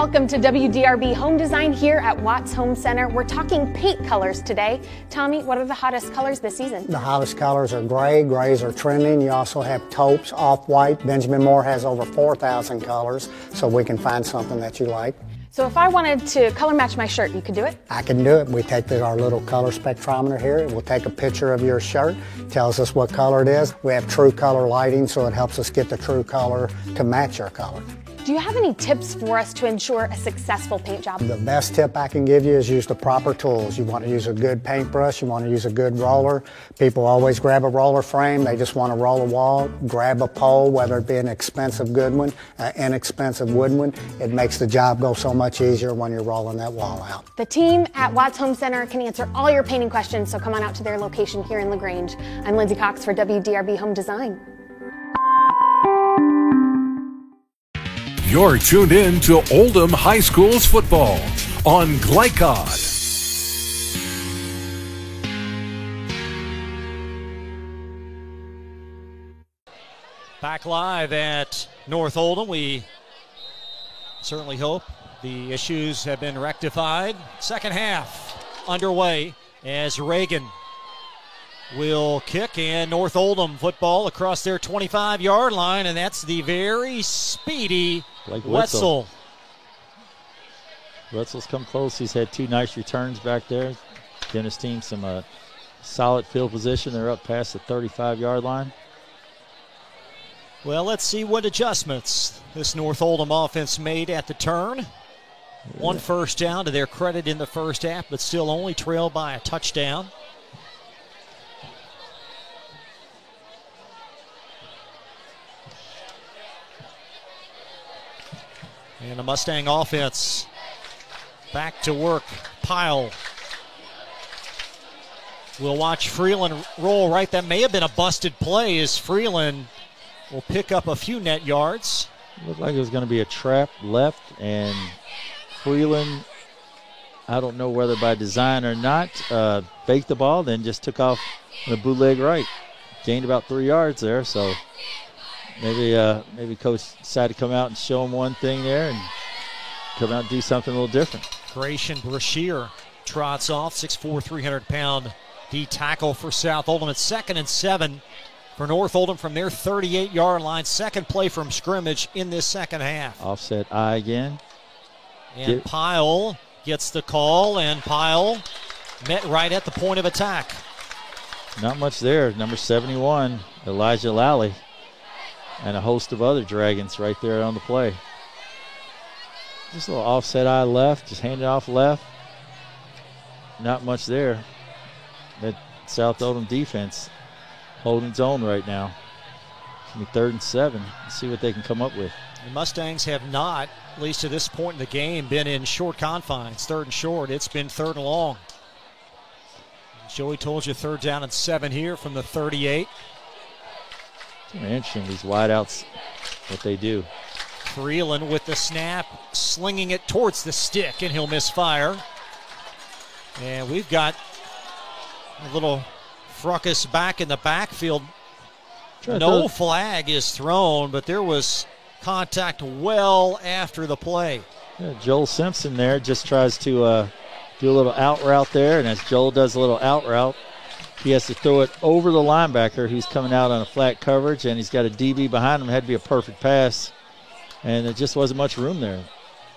Welcome to WDRB Home Design here at Watts Home Center. We're talking paint colors today. Tommy, what are the hottest colors this season? The hottest colors are gray. Grays are trending. You also have taupes, off-white. Benjamin Moore has over 4,000 colors, so we can find something that you like. So if I wanted to color match my shirt, you could do it? I can do it. We take our little color spectrometer here. It will take a picture of your shirt, tells us what color it is. We have true color lighting, so it helps us get the true color to match your color. Do you have any tips for us to ensure a successful paint job? The best tip I can give you is use the proper tools. You want to use a good paintbrush, you want to use a good roller. People always grab a roller frame, they just want to roll a wall. Grab a pole, whether it be an expensive good one, an inexpensive wooden one. It makes the job go so much easier when you're rolling that wall out. The team at Watts Home Center can answer all your painting questions, so come on out to their location here in LaGrange. I'm Lindsay Cox for WDRB Home Design. You're tuned in to Oldham High School's football on Glycod. Back live at North Oldham. We certainly hope the issues have been rectified. Second half underway as Reagan will kick, and North Oldham football across their 25-yard line, and that's the very speedy Wetzel. Wetzel's come close. He's had two nice returns back there. Giving his team some solid field position. They're up past the 35-yard line. Well, let's see what adjustments this North Oldham offense made at the turn. One first down to their credit in the first half, but still only trailed by a touchdown. And the Mustang offense back to work. Pyle will watch Freeland roll right. That may have been a busted play as Freeland will pick up a few net yards. Looked like it was going to be a trap left, and Freeland, I don't know whether by design or not, faked the ball, then just took off the bootleg right. Gained about 3 yards there, so maybe Coach decided to come out and show him one thing there and come out and do something a little different. Gratian Brashear trots off, 6'4", 300-pound D tackle for South Oldham. It's 2nd and 7 for North Oldham from their 38-yard line. Second play from scrimmage in this second half. Offset I again. And Pyle gets the call, and Pyle met right at the point of attack. Not much there. Number 71, Elijah Lally, and a host of other Dragons right there on the play. Just a little offset eye left, just hand it off left. Not much there. That South Oldham defense holding its own right now. It's going to be 3rd and 7. Let's see what they can come up with. The Mustangs have not, at least to this point in the game, been in short confines. 3rd and short. It's been 3rd and long. Joey told you 3rd down and 7 here from the 38. It's very interesting, these wideouts, what they do. Freeland with the snap, slinging it towards the stick, and he'll misfire. And we've got a little fracas back in the backfield. No flag is thrown, but there was contact well after the play. Yeah, Joel Simpson there just tries to do a little out route there, and as Joel does a little out route, he has to throw it over the linebacker who's coming out on a flat coverage, and he's got a DB behind him. It had to be a perfect pass, and there just wasn't much room there.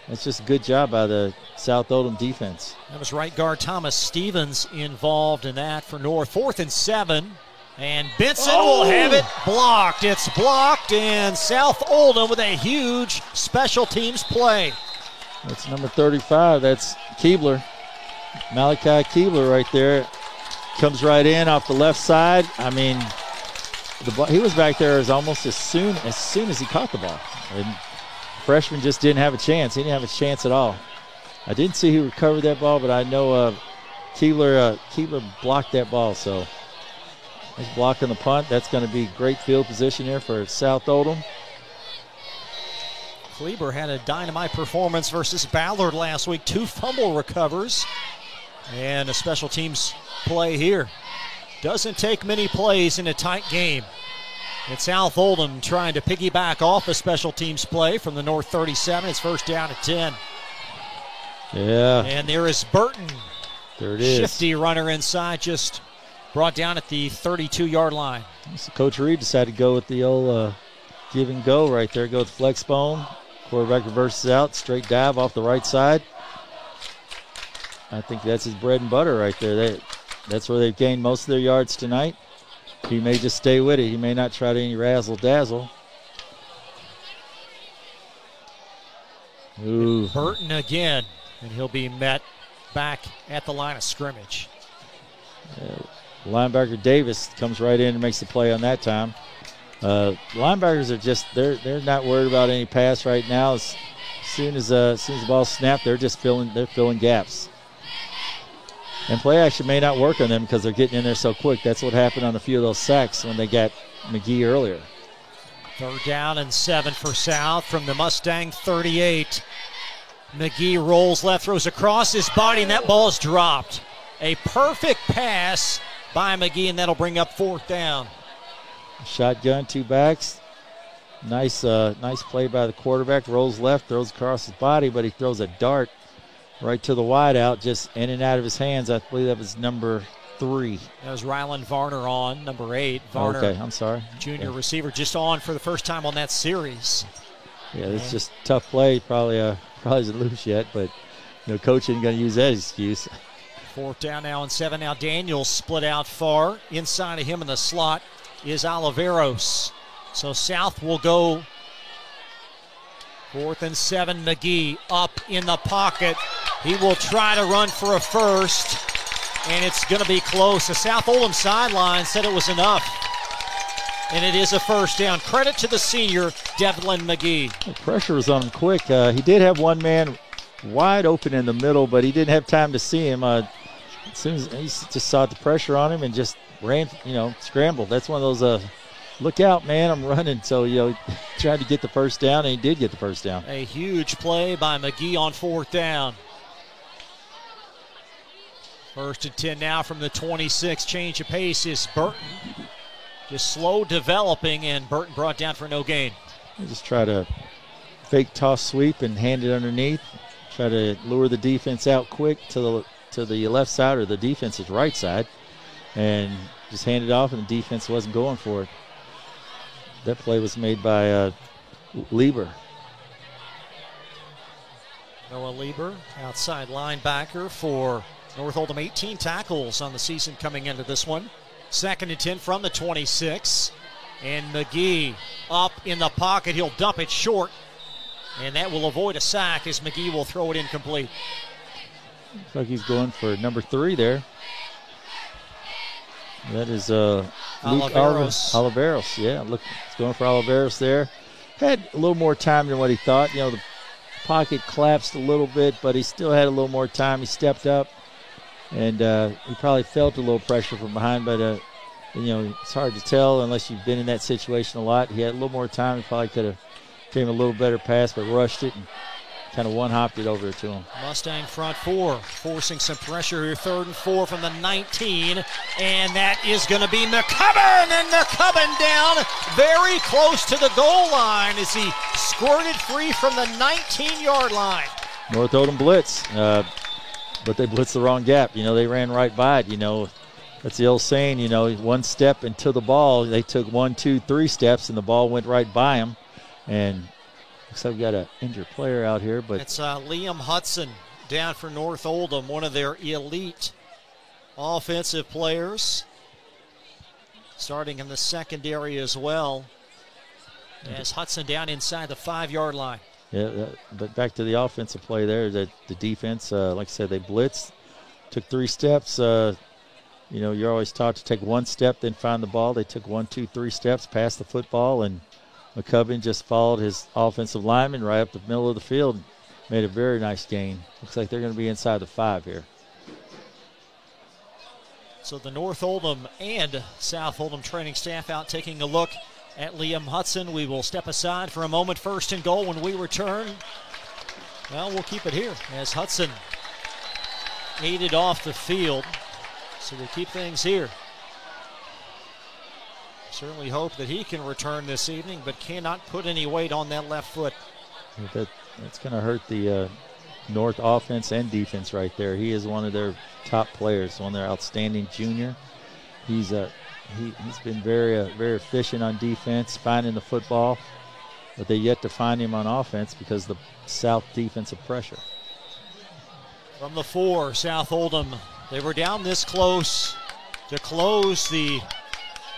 It's just a good job by the South Oldham defense. That was right guard Thomas Stevens involved in that for North. 4th and 7, and Benson will have it blocked. It's blocked, and South Oldham with a huge special teams play. That's number 35. That's Keebler. Malachi Keebler right there. Comes right in off the left side. I mean, he was back there almost as soon as he caught the ball. And freshman just didn't have a chance. He didn't have a chance at all. I didn't see who recovered that ball, but I know Keebler blocked that ball. So he's blocking the punt. That's going to be great field position here for South Oldham. Kleber had a dynamite performance versus Ballard last week. 2 fumble recovers. And a special teams play here. Doesn't take many plays in a tight game. It's South Oldham trying to piggyback off a special teams play from the North 37. It's 1st down at 10. Yeah. And there is Burton. There it is. Shifty runner inside, just brought down at the 32-yard line. So Coach Reed decided to go with the old give and go right there. Go with flex bone. Quarterback reverses out, straight dive off the right side. I think that's his bread and butter right there. That's where they've gained most of their yards tonight. He may just stay with it. He may not try to any razzle-dazzle. Ooh. Burton again, and he'll be met back at the line of scrimmage. Linebacker Davis comes right in and makes the play on that time. Linebackers are just they're not worried about any pass right now. As soon as the ball snapped, they're filling gaps. And play action may not work on them because they're getting in there so quick. That's what happened on a few of those sacks when they got McGee earlier. 3rd down and 7 for South from the Mustang 38. McGee rolls left, throws across his body, and that ball is dropped. A perfect pass by McGee, and that'll bring up 4th down. Shotgun, 2 backs. Nice play by the quarterback. Rolls left, throws across his body, but he throws a dart right to the wideout, just in and out of his hands. I believe that was number 3. That was Rylan Varner on, number 8. Varner, okay, I'm sorry. Junior receiver, just on for the first time on that series. Yeah, it's just a tough play. Probably isn't loose yet, but coach isn't going to use that excuse. 4th down now and 7. Now Daniels split out far. Inside of him in the slot is Oliveros. So South will go 4th and 7. McGee up in the pocket. He will try to run for a first, and it's going to be close. The South Oldham sideline said it was enough, and it is a 1st down. Credit to the senior, Devlin McGee. The pressure was on him quick. He did have one man wide open in the middle, but he didn't have time to see him. As soon as he just saw the pressure on him and just ran, scrambled. That's one of those, look out, man, I'm running. So, tried to get the 1st down, and he did get the 1st down. A huge play by McGee on 4th down. 1st and 10 now from the 26. Change of pace is Burton. Just slow developing, and Burton brought down for no gain. They just try to fake toss sweep and hand it underneath. Try to lure the defense out quick to the left side or the defense's right side, and just hand it off, and the defense wasn't going for it. That play was made by Lieber. Noah Lieber, outside linebacker for North Oldham. 18 tackles on the season coming into this one. 2nd and 10 from the 26. And McGee up in the pocket. He'll dump it short, and that will avoid a sack as McGee will throw it incomplete. Looks like he's going for number 3 there. That is Luke Oliveros. Yeah, look, he's going for Oliveros there. Had a little more time than what he thought. The pocket collapsed a little bit, but he still had a little more time. He stepped up, and he probably felt a little pressure from behind, but it's hard to tell unless you've been in that situation a lot. He had a little more time. He probably could have came a little better pass, but rushed it and kind of one-hopped it over to him. Mustang front 4, forcing some pressure here. 3rd and 4 from the 19, and that is going to be McCubbin, and McCubbin down very close to the goal line as he squirted free from the 19-yard line. North Oldham blitz, but they blitzed the wrong gap. They ran right by it. That's the old saying, one step into the ball. They took 1, 2, 3 steps, and the ball went right by them. And looks like we got an injured player out here. But it's Liam Hudson down for North Oldham, one of their elite offensive players, starting in the secondary as well, as Hudson down inside the 5-yard line. Yeah, but back to the offensive play there. The defense, like I said, they blitzed, took 3 steps. You're always taught to take 1 step, then find the ball. They took 1, 2, 3 steps, passed the football, and McCubbin just followed his offensive lineman right up the middle of the field and made a very nice gain. Looks like they're going to be inside the 5 here. So the North Oldham and South Oldham training staff out taking a look at Liam Hudson. We will step aside for a moment. 1st and goal when we return. Well, we'll keep it here as Hudson aided off the field. So we keep things here. Certainly hope that he can return this evening, but cannot put any weight on that left foot. That's going to hurt the North offense and defense right there. He is one of their top players, one of their outstanding junior. He's been very efficient on defense, finding the football, but they yet to find him on offense because the South defensive pressure. From the 4, South Oldham, they were down this close to close the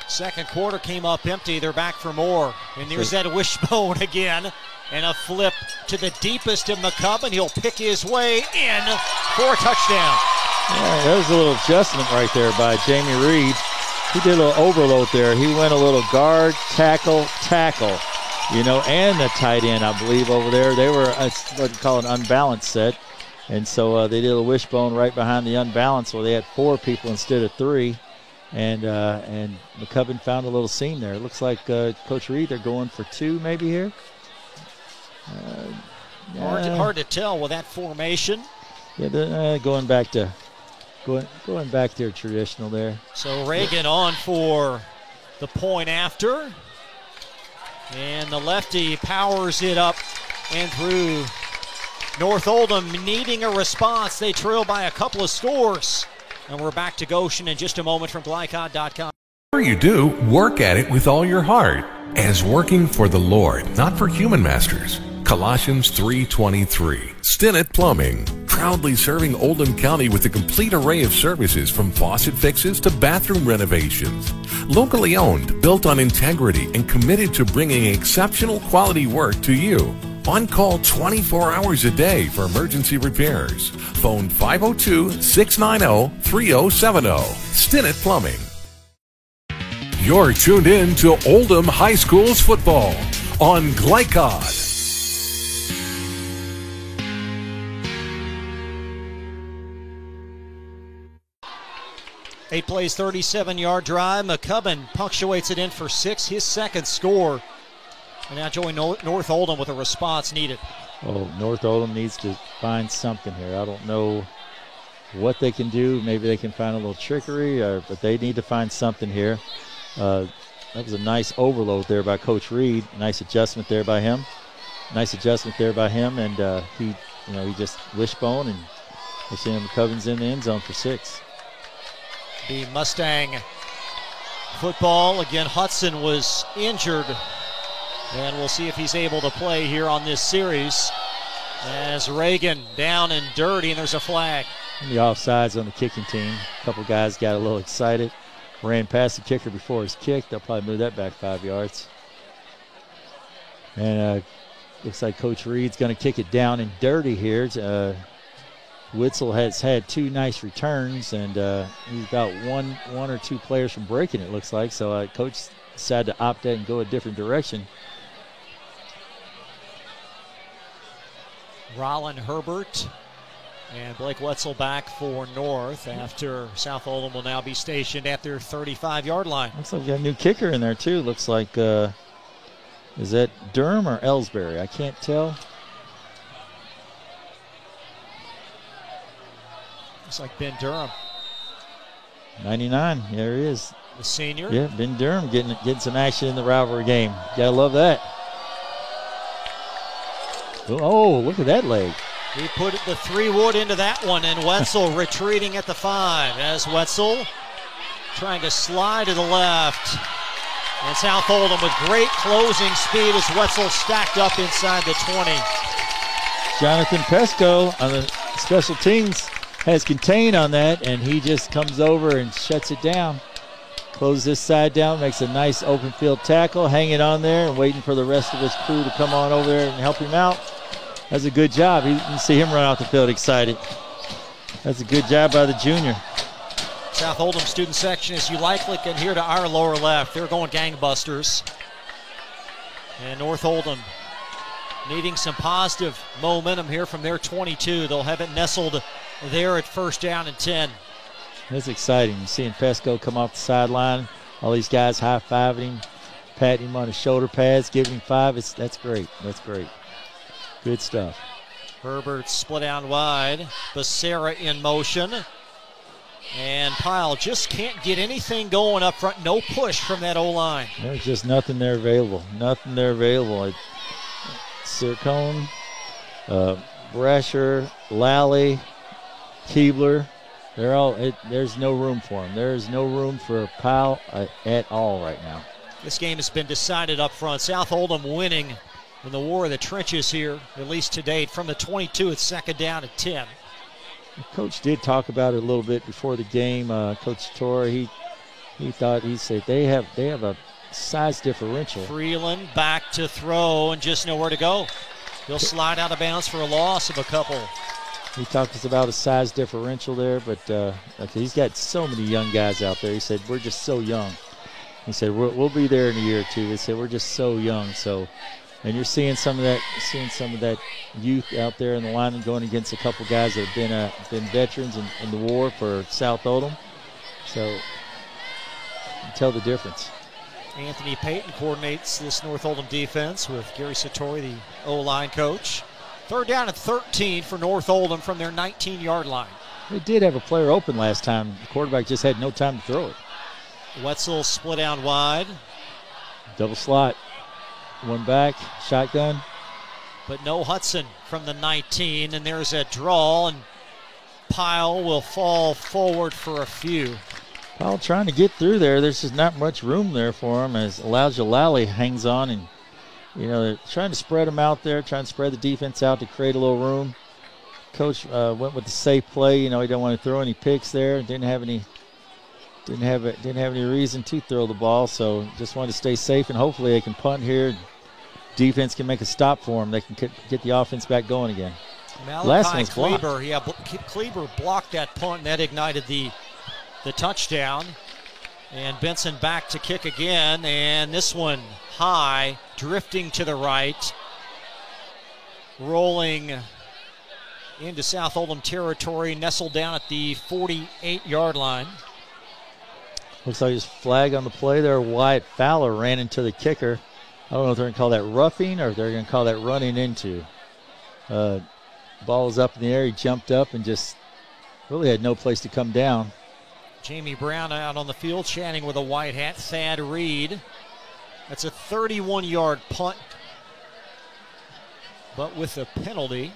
second quarter, came up empty. They're back for more. And there's that wishbone again. And a flip to the deepest of McCubbin. He'll pick his way in for a touchdown. Yeah, that was a little adjustment right there by Jamie Reed. He did a little overload there. He went a little guard, tackle, and the tight end, I believe, over there. They were what you call an unbalanced set. And so they did a wishbone right behind the unbalanced where they had 4 people instead of 3. And McCubbin found a little seam there. It looks like Coach Reed, they're going for 2 maybe here. Hard to tell with that formation. Yeah, going back to traditional there. So Reagan on for the point after. And the lefty powers it up and through. North Oldham needing a response. They trail by a couple of scores. And we're back to Goshen in just a moment from Glycod.com. Whatever you do, work at it with all your heart, as working for the Lord, not for human masters. Colossians 3:23. Stinnett Plumbing, proudly serving Oldham County with a complete array of services from faucet fixes to bathroom renovations. Locally owned, built on integrity, and committed to bringing exceptional quality work to you. On call 24 hours a day for emergency repairs. Phone 502-690-3070. Stinnett Plumbing. You're tuned in to Oldham High School's football on Glycod. Eight plays, 37-yard drive. McCubbin punctuates it in for 6, his second score. And now join North Oldham with a response needed. Oh, North Oldham needs to find something here. I don't know what they can do. Maybe they can find a little trickery, but they need to find something here. That was a nice overload there by Coach Reed. Nice adjustment there by him. And he just wishbone, and they see him. McCubbin's in the end zone for 6. The Mustang football. Again, Hudson was injured. And we'll see if he's able to play here on this series. As Reagan down and dirty, and there's a flag. The offsides on the kicking team. A couple guys got a little excited. Ran past the kicker before his kick. They'll probably move that back 5 yards. And looks like Coach Reed's going to kick it down and dirty here. Witzel has had 2 nice returns, and he's about one or 2 players from breaking it, looks like. So Coach decided to opt out and go a different direction. Rollin Herbert and Blake Wetzel back for North after South Oldham will now be stationed at their 35-yard line. Looks like we got a new kicker in there, too. Looks like, is that Durham or Ellsbury? I can't tell. Looks like Ben Durham. 99, there he is. The senior. Yeah, Ben Durham getting some action in the rivalry game. Gotta love that. Oh, look at that leg. He put the 3-wood into that one, and Wetzel retreating at the 5 as Wetzel trying to slide to the left. And South Oldham with great closing speed as Wetzel stacked up inside the 20. Jonathan Pesco on the special teams has contained on that, and he just comes over and shuts it down. Closes this side down, makes a nice open field tackle, hanging on there and waiting for the rest of his crew to come on over there and help him out. That's a good job. You can see him run out the field excited. That's a good job by the junior. South Oldham student section, as you likely can hear to our lower left, they're going gangbusters. And North Oldham needing some positive momentum here from their 22. They'll have it nestled there at 1st down and 10. That's exciting. You're seeing Pesco come off the sideline. All these guys high-fiving him, patting him on his shoulder pads, giving him 5. That's great. That's great. Good stuff. Herbert split out wide. Becerra in motion. And Pyle just can't get anything going up front. No push from that O-line. There's just nothing there available. Nothing there available. Sircone, Brasher, Lally, Keebler, they're all. There's no room for them. There is no room for Powell at all right now. This game has been decided up front. South Oldham winning in the war of the trenches here, at least to date, from the 22 with second down at 10. The coach did talk about it a little bit before the game. Coach Torre, he said they have a size differential. Freeland back to throw and just nowhere to go. He'll slide out of bounds for a loss of a couple. He talked about a size differential there, but he's got so many young guys out there. He said, we're just so young. He said, we'll be there in a year or two. He said, we're just so young. So, and you're seeing some of that youth out there in the line and going against a couple guys that have been veterans in the war for South Oldham. So, you can tell the difference. Anthony Payton coordinates this North Oldham defense with Gary Satori, the O-line coach. Third down at 13 for North Oldham from their 19-yard line. They did have a player open last time. The quarterback just had no time to throw it. Wetzel split out wide. Double slot. One back, shotgun. But no Hudson from the 19, and there's a draw, and Pyle will fall forward for a few. Pyle trying to get through there. There's just not much room there for him as Elijah Lally hangs on, and they're trying to spread him out there, trying to spread the defense out to create a little room. Coach went with the safe play. He didn't want to throw any picks there. Didn't have any reason to throw the ball, so just wanted to stay safe, and hopefully they can punt here. Defense can make a stop for them. They can get the offense back going again. Malachi Kleber blocked that punt, and that ignited the touchdown. And Benson back to kick again, and this one high, drifting to the right, rolling into South Oldham territory, nestled down at the 48-yard line. Looks like his flag on the play there. Wyatt Fowler ran into the kicker. I don't know if they're going to call that roughing or if they're going to call that running into. Ball was up in the air. He jumped up and just really had no place to come down. Jamie Brown out on the field chatting with a white hat. Thad Reed. That's a 31-yard punt, but with a penalty.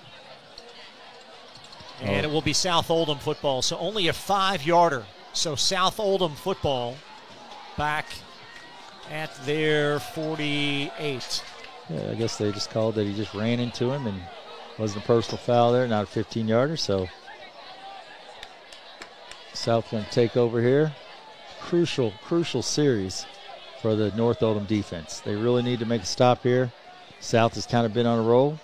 And it will be South Oldham football, so only a 5-yarder. So South Oldham football back at their 48. Yeah, I guess they just called that he just ran into him and wasn't a personal foul there, not a 15-yarder. So South going to take over here. Crucial series for the North Oldham defense. They really need to make a stop here. South has kind of been on a roll.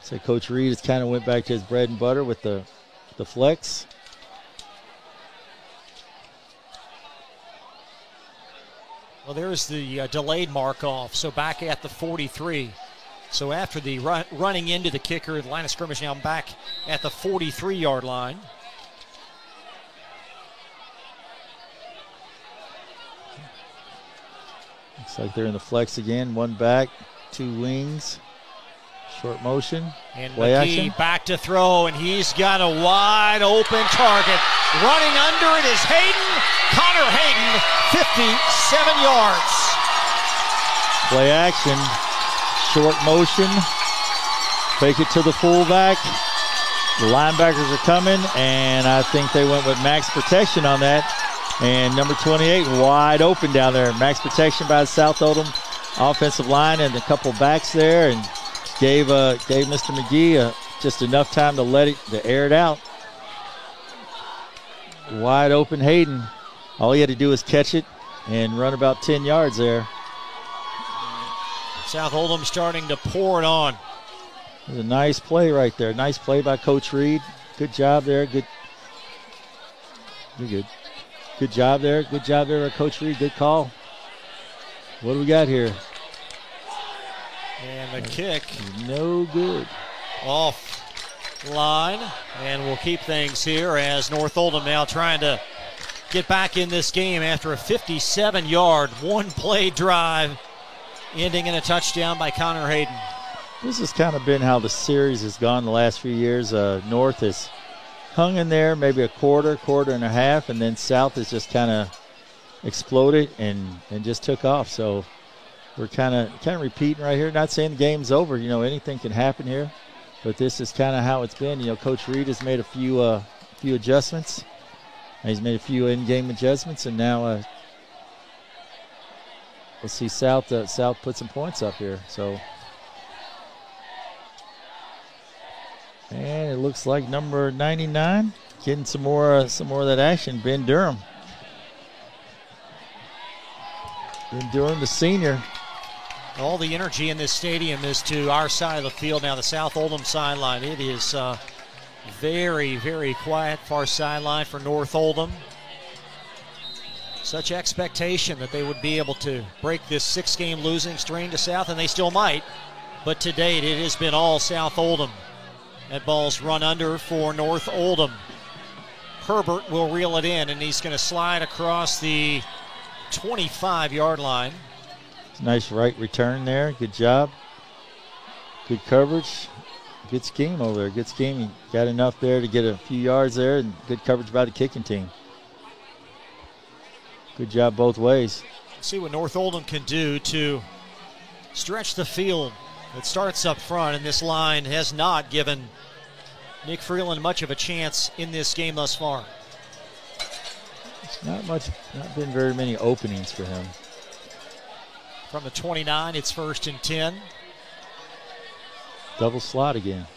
So Coach Reed has kind of went back to his bread and butter with the flex. Well, there's the delayed mark off, so back at the 43. So after the running into the kicker, the line of scrimmage now back at the 43-yard line. Looks like they're in the flex again. One back, two wings. Short motion. And play McGee action. Back to throw, and he's got a wide open target. Running under it is Hayden. Connor Hayden, 57 yards. Play action. Short motion. Fake it to the fullback. The linebackers are coming, and I think they went with max protection on that. And number 28 wide open down there. Max protection by the South Oldham offensive line and a couple backs there, and gave Mr. McGee just enough time to air it out. Wide open Hayden. All he had to do was catch it and run about 10 yards there. South Oldham starting to pour it on. It was a nice play right there. Nice play by Coach Reed. Good job there. Good job there. Good job there by Coach Reed. Good call. What do we got here? And the kick. No good. Off line. And we'll keep things here as North Oldham now trying to get back in this game after a 57-yard, one-play drive ending in a touchdown by Connor Hayden. This has kind of been how the series has gone the last few years. North has hung in there maybe a quarter and a half, and then South has just kind of exploded and just took off. So we're kind of repeating right here. Not saying the game's over. Anything can happen here. But this is kind of how it's been. You know, Coach Reed has made a few adjustments. He's made a few in-game adjustments, and now we'll see South put some points up here. So, and it looks like number 99 getting some more of that action. Ben Durham. Ben Durham, the senior. All the energy in this stadium is to our side of the field now, the South Oldham sideline. It is very, very quiet, far sideline for North Oldham. Such expectation that they would be able to break this 6-game losing streak to South, and they still might. But to date, it has been all South Oldham. That ball's run under for North Oldham. Herbert will reel it in, and he's going to slide across the 25-yard line. Nice right return there. Good job. Good coverage. Good scheme over there. Good scheme. He got enough there to get a few yards there, and good coverage by the kicking team. Good job both ways. See what North Oldham can do to stretch the field. It starts up front, and this line has not given Nick Freeland much of a chance in this game thus far. It's not been very many openings for him. From the 29, it's 1st and 10. Double slot again.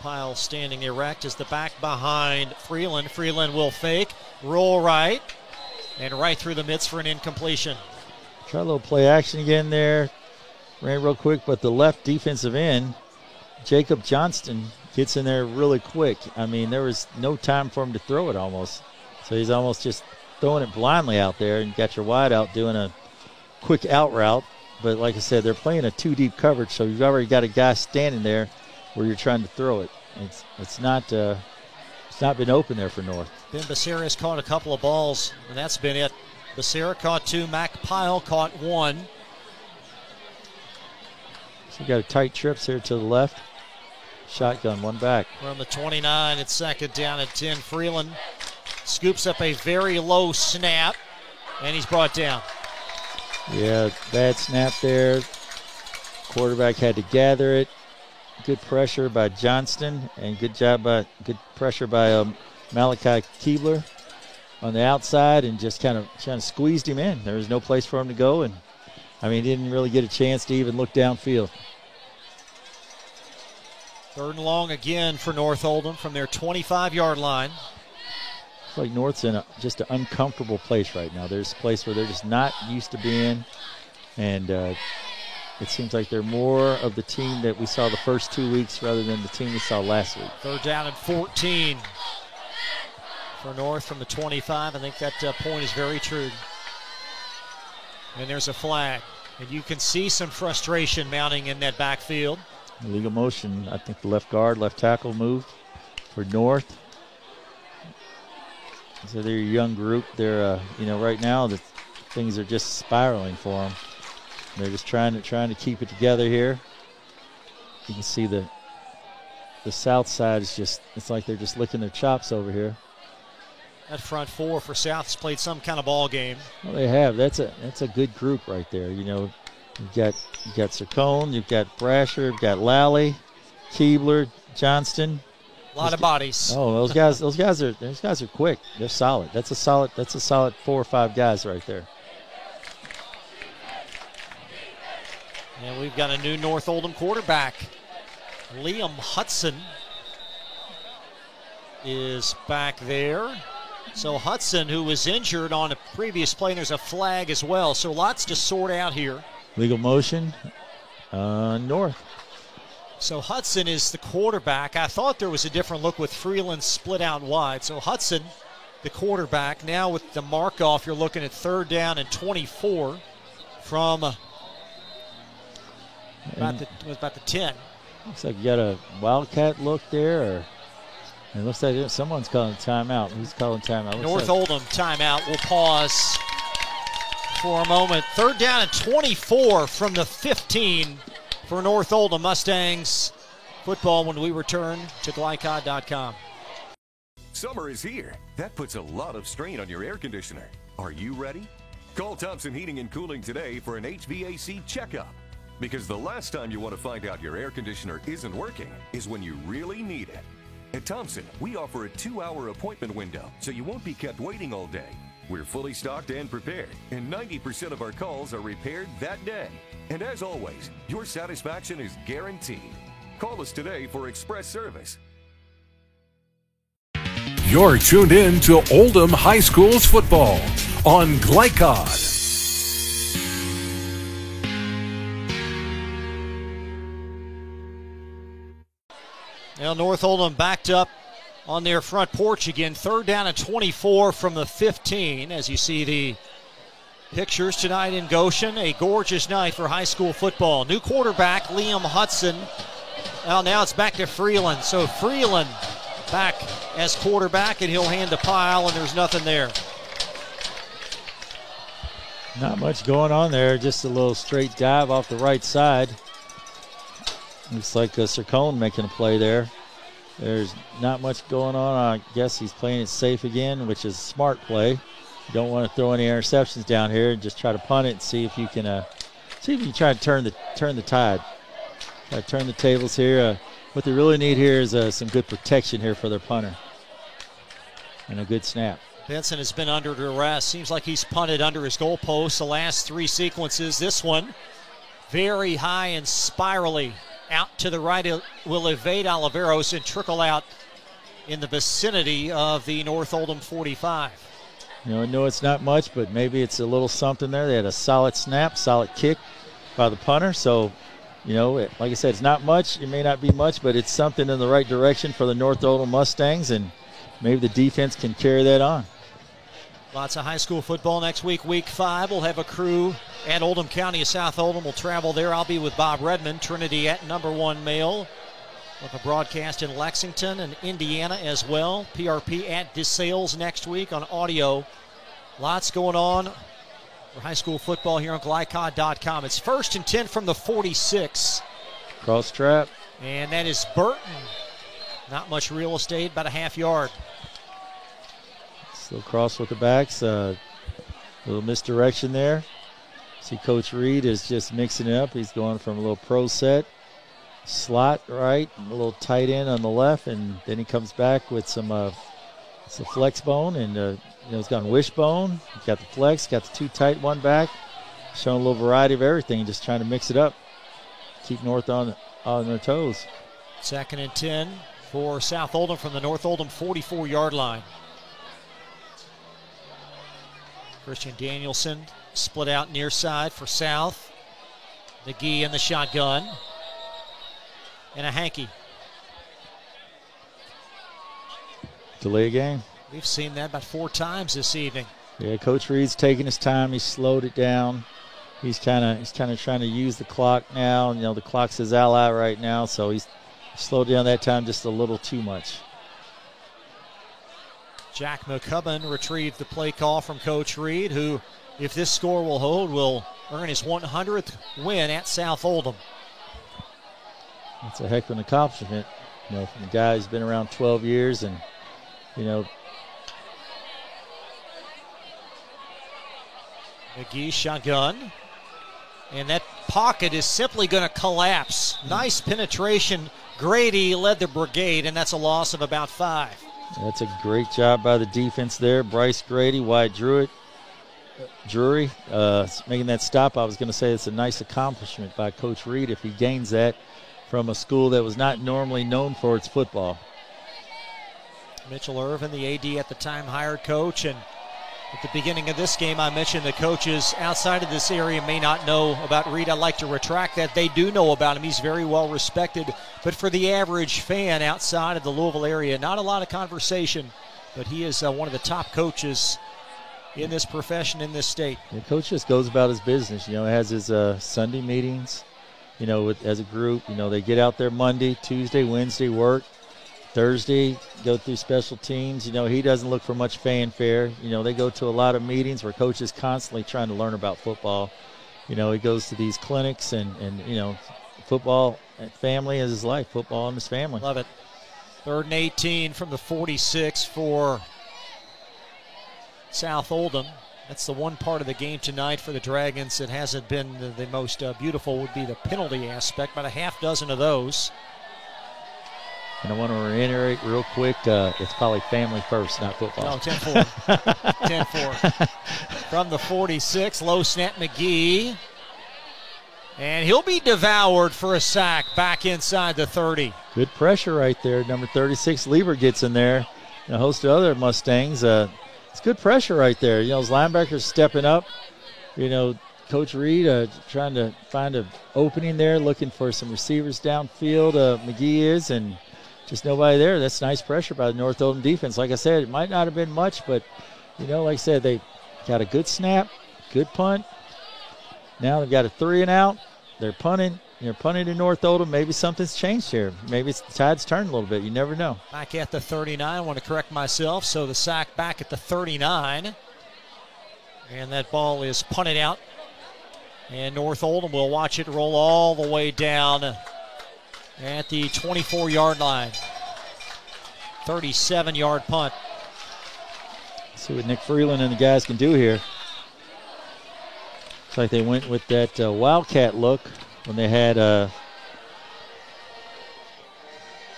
Pyle standing erect as the back behind Freeland. Freeland will fake, roll right, and right through the midst for an incompletion. Try a little play action again there. Ran real quick, but the left defensive end, Jacob Johnston, gets in there really quick. I mean, there was no time for him to throw it almost. So he's almost just throwing it blindly out there, and you got your wide out doing a quick out route. But like I said, they're playing a 2-deep coverage, so you've already got a guy standing there where you're trying to throw it. It's not been open there for North. Ben Becerra has caught a couple of balls, and that's been it. Becerra caught 2, Mac Pyle caught 1. So you got a tight trips here to the left. Shotgun, one back. From the 29, it's 2nd down at 10. Freeland scoops up a very low snap, and he's brought down. Yeah, bad snap there. Quarterback had to gather it. Good pressure by Johnston, and good pressure by Malachi Keebler on the outside, and just kind of squeezed him in. There was no place for him to go, and I mean, he didn't really get a chance to even look downfield. 3rd and long again for North Oldham from their 25-yard line. It's like North's in just an uncomfortable place right now. There's a place where they're just not used to being, and it seems like they're more of the team that we saw the first 2 weeks rather than the team we saw last week. 3rd down and 14 for North from the 25. I think that point is very true. And there's a flag. And you can see some frustration mounting in that backfield. Illegal motion. I think the left guard, left tackle moved for North. So they're a young group. They're, right now the things are just spiraling for them. They're just trying to keep it together here. You can see the south side is it's like they're just licking their chops over here. That front four for South has played some kind of ball game. Well, they have. That's a good group right there. You know, you've got Saccone, you've got Brasher, you've got Lally, Keebler, Johnston. A lot of bodies. Oh, those guys are quick. They're solid. That's a solid 4 or 5 guys right there. And we've got a new North Oldham quarterback. Liam Hudson is back there. So Hudson, who was injured on a previous play, and there's a flag as well. So lots to sort out here. Legal motion, North. So Hudson is the quarterback. I thought there was a different look with Freeland split out wide. So Hudson, the quarterback. Now with the mark off, you're looking at 3rd down and 24 from about the 10. Looks like you got a Wildcat look there, or it looks like someone's calling timeout. Who's calling timeout? North Oldham timeout. We'll pause for a moment. 3rd down and 24 from the 15 for North Oldham Mustangs football when we return to Glycod.com. Summer is here. That puts a lot of strain on your air conditioner. Are you ready? Call Thompson Heating and Cooling today for an HVAC checkup. Because the last time you want to find out your air conditioner isn't working is when you really need it. At Thompson, we offer a 2-hour appointment window, so you won't be kept waiting all day. We're fully stocked and prepared, and 90% of our calls are repaired that day. And as always, your satisfaction is guaranteed. Call us today for express service. You're tuned in to Oldham High School's football on Glycod. Now North Oldham backed up on their front porch again. 3rd down and 24 from the 15. As you see the pictures tonight in Goshen, a gorgeous night for high school football. New quarterback Liam Hudson. Well, now it's back to Freeland. So Freeland back as quarterback, and he'll hand the pile, and there's nothing there. Not much going on there. Just a little straight dive off the right side. Looks like Sircone making a play there. There's not much going on. I guess he's playing it safe again, which is a smart play. You don't want to throw any interceptions down here. Just try to punt it and see if you can try to turn the tide. Try to turn the tables here. What they really need here is some good protection here for their punter and a good snap. Benson has been under duress. Seems like he's punted under his goalpost the last 3 sequences. This one very high and spirally out to the right. It will evade Oliveros and trickle out in the vicinity of the North Oldham 45. I know it's not much, but maybe it's a little something there. They had a solid snap, solid kick by the punter. So, like I said, it's not much. It may not be much, but it's something in the right direction for the North Oldham Mustangs, and maybe the defense can carry that on. Lots of high school football next week. Week 5, we'll have a crew at Oldham County. South Oldham will travel there. I'll be with Bob Redmond, Trinity at number 1 Male. We'll have a broadcast in Lexington and Indiana as well. PRP at DeSales next week on audio. Lots going on for high school football here on Glycod.com. It's 1st and 10 from the 46. Cross trap. And that is Burton. Not much real estate, about a half yard. Still cross with the backs. Little misdirection there. See Coach Reed is just mixing it up. He's going from a little pro set, slot right, a little tight end on the left, and then he comes back with some flex bone, and he's gone wishbone. He's got the flex, got the 2 tight, 1 back, showing a little variety of everything, just trying to mix it up, keep North on their toes. 2nd and 10 for South Oldham from the North Oldham 44-yard line. Christian Danielson split out near side for South. McGee in the shotgun. And a hanky. Delay a game. We've seen that about 4 times this evening. Yeah, Coach Reed's taking his time. He's slowed it down. He's kind of trying to use the clock now. The clock's his ally right now, so he's slowed down that time just a little too much. Jack McCubbin retrieved the play call from Coach Reed, who, if this score will hold, will earn his 100th win at South Oldham. That's a heck of an accomplishment, from a guy who's been around 12 years, and McGee shotgun, and that pocket is simply going to collapse. Nice penetration. Grady led the brigade, and that's a loss of about 5. That's a great job by the defense there. Bryce Grady, Wyatt Drury, making that stop. I was going to say it's a nice accomplishment by Coach Reed if he gains that from a school that was not normally known for its football. Mitchell Irvin, the AD at the time, hired coach, and at the beginning of this game I mentioned the coaches outside of this area may not know about Reed. I'd like to retract that. They do know about him. He's very well respected, but for the average fan outside of the Louisville area, not a lot of conversation, but he is one of the top coaches in this profession in this state. The coach just goes about his business. Has his Sunday meetings, as a group. They get out there Monday, Tuesday, Wednesday, work. Thursday, go through special teams. He doesn't look for much fanfare. They go to a lot of meetings where coach is constantly trying to learn about football. He goes to these clinics and football and family is his life. Football and his family. Love it. 3rd and 18 from the 46 for South Oldham. That's the one part of the game tonight for the Dragons that hasn't been the most beautiful would be the penalty aspect, about a half dozen of those. And I want to reiterate real quick, it's probably family first, not football. No, 10-4. 10-4. From the 46, low snap McGee. And he'll be devoured for a sack back inside the 30. Good pressure right there. Number 36, Lieber gets in there. And a host of other Mustangs. It's good pressure right there. Those linebackers stepping up. Coach Reed trying to find an opening there, looking for some receivers downfield. McGee is, and just nobody there. That's nice pressure by the North Oldham defense. Like I said, it might not have been much, but, like I said, they got a good snap, good punt. Now they've got a 3 and out. They're punting. They're punting to North Oldham. Maybe something's changed here. Maybe the tide's turned a little bit. You never know. Back at the 39. I want to correct myself. So the sack back at the 39. And that ball is punted out. And North Oldham will watch it roll all the way down at the 24-yard line. 37-yard punt. See what Nick Freeland and the guys can do here. Looks like they went with that Wildcat look when they had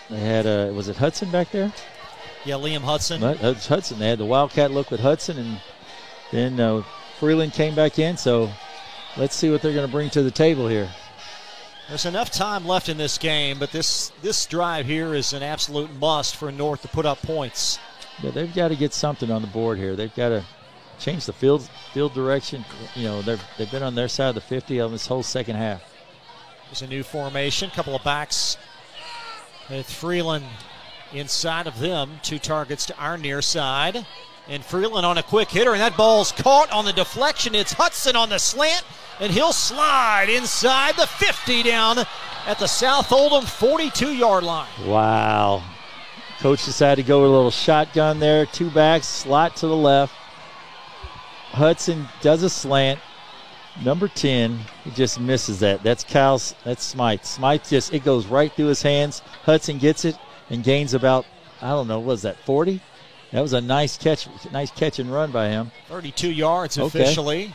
was it Hudson back there? Yeah, Liam Hudson. It's Hudson. They had the Wildcat look with Hudson, and then Freeland came back in. So let's see what they're going to bring to the table here. There's enough time left in this game, but this drive here is an absolute must for North to put up points. Yeah, they've got to get something on the board here. They've got to change the field direction. They've been on their side of the 50 of this whole second half. There's a new formation, couple of backs with Freeland inside of them. 2 targets to our near side. And Freeland on a quick hitter, and that ball's caught on the deflection. It's Hudson on the slant, and he'll slide inside the 50 down at the South Oldham 42-yard line. Wow. Coach decided to go with a little shotgun there. 2 backs, slot to the left. Hudson does a slant. Number 10, he just misses that. That's Smythe. Smythe it goes right through his hands. Hudson gets it and gains about, what was that, 40? That was a nice catch and run by him. 32 yards officially.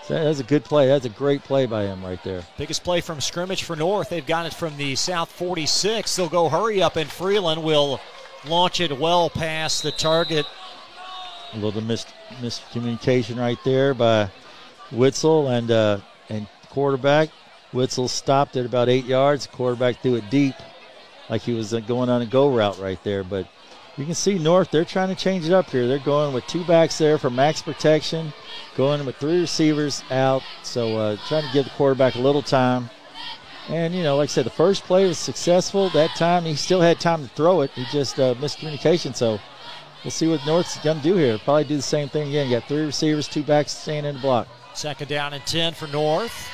So that was a good play. That's a great play by him right there. Biggest play from scrimmage for North. They've got it from the South 46. They'll go hurry up, and Freeland will launch it well past the target. A little miscommunication right there by Witzel and quarterback. Witzel stopped at about 8 yards. Quarterback threw it deep like he was going on a go route right there. But you can see North, they're trying to change it up here. They're going with 2 backs there for max protection, going with 3 receivers out. So trying to give the quarterback a little time. And, like I said, the first play was successful. That time he still had time to throw it. He just miscommunication. So we'll see what North's going to do here. Probably do the same thing again. You got 3 receivers, 2 backs staying in the block. 2nd down and 10 for North.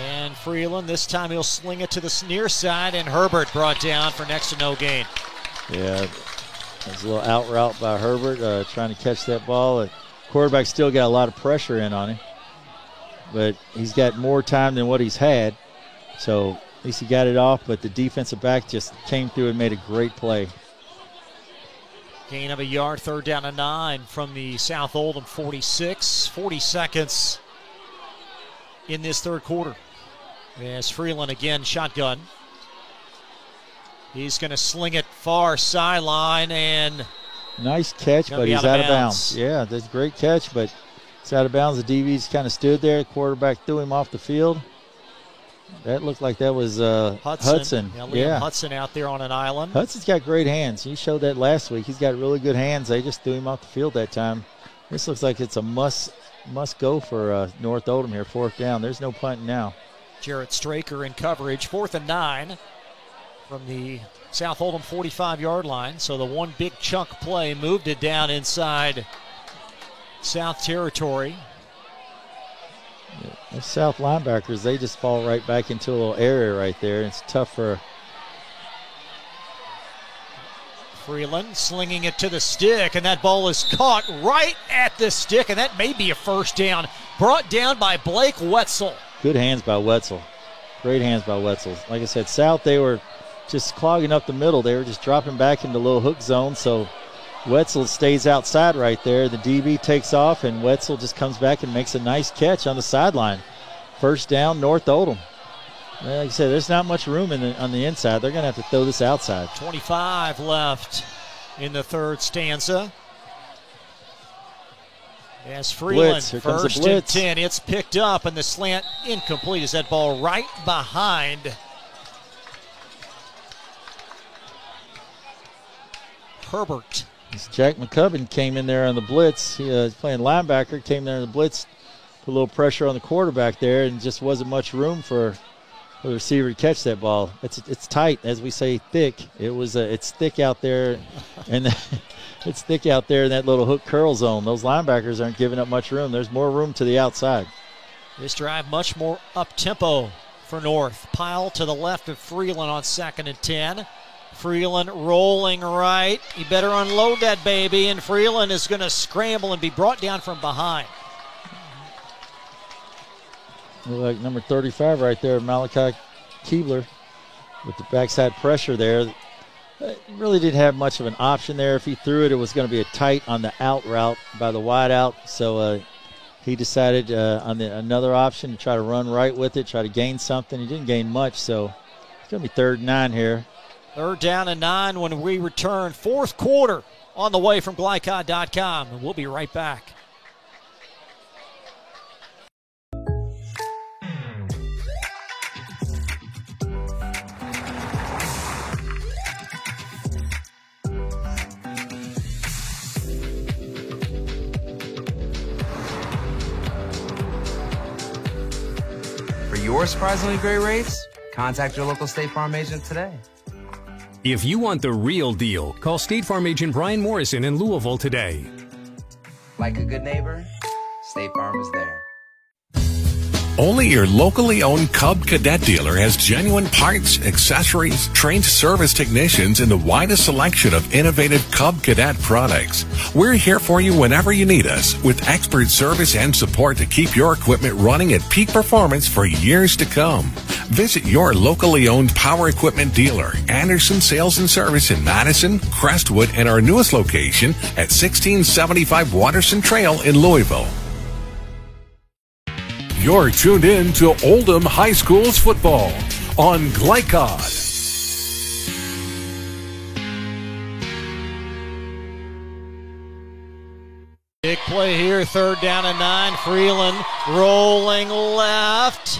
And Freeland, this time he'll sling it to the near side, and Herbert brought down for next to no gain. Yeah, there's a little out route by Herbert trying to catch that ball. Quarterback still got a lot of pressure in on him, but he's got more time than what he's had. So at least he got it off, but the defensive back just came through and made a great play. Gain of a yard, 3rd down and 9 from the South Oldham 46. 40 seconds in this 3rd quarter. As Freeland again shotgun. He's going to sling it far sideline, and nice catch, but he's out of bounds. Yeah, that's a great catch, but it's out of bounds. The DB's kind of stood there. The quarterback threw him off the field. That looked like that was Hudson. Yeah, Liam Hudson out there on an island. Hudson's got great hands. He showed that last week. He's got really good hands. They just threw him off the field that time. This looks like it's a must go for North Oldham here, 4th down. There's no punting now. Jarrett Straker in coverage, 4th and 9 from the South Oldham 45-yard line. So the one big chunk play moved it down inside South territory. Yeah, those South linebackers, they just fall right back into a little area right there. It's tough for Freeland slinging it to the stick, and that ball is caught right at the stick, and that may be a 1st down. Brought down by Blake Wetzel. Good hands by Wetzel. Great hands by Wetzel. Like I said, South, they were just clogging up the middle. They were just dropping back into a little hook zone. So Wetzel stays outside right there. The DB takes off, and Wetzel just comes back and makes a nice catch on the sideline. First down, North Oldham. Like I said, there's not much room on the inside. They're going to have to throw this outside. 25 left in the third stanza. As Freeland, first and 10. It's picked up, and the slant incomplete. Is that ball right behind Herbert? Jack McCubbin came in there on the blitz. He was playing linebacker, came there on the blitz, put a little pressure on the quarterback there, and just wasn't much room for the receiver to catch that ball. It's tight, as we say, thick. It's thick out there, and it's thick out there in that little hook curl zone. Those linebackers aren't giving up much room. There's more room to the outside. This drive much more up-tempo for North. Pile to the left of Freeland on 2nd and 10. Freeland rolling right. You better unload that baby, and Freeland is going to scramble and be brought down from behind. Look like number 35 right there, Malachi Keebler, with the backside pressure there. Really didn't have much of an option there. If he threw it, it was going to be a tight on the out route by the wide out. So he decided on another option to try to run right with it, try to gain something. He didn't gain much, so it's going to be 3rd and 9 here. 3rd down and 9 when we return. 4th quarter on the way from Glycod.com, and we'll be right back. For your surprisingly great rates, contact your local State Farm agent today. If you want the real deal, call State Farm agent Brian Morrison in Louisville today. Like a good neighbor, State Farm is there. Only your locally owned Cub Cadet dealer has genuine parts, accessories, trained service technicians, and the widest selection of innovative Cub Cadet products. We're here for you whenever you need us, with expert service and support to keep your equipment running at peak performance for years to come. Visit your locally owned power equipment dealer, Anderson Sales and Service in Madison, Crestwood, and our newest location at 1675 Waterson Trail in Louisville. You're tuned in to Oldham High School's football on Glycod. Big play here, 3rd down and 9. Freeland rolling left.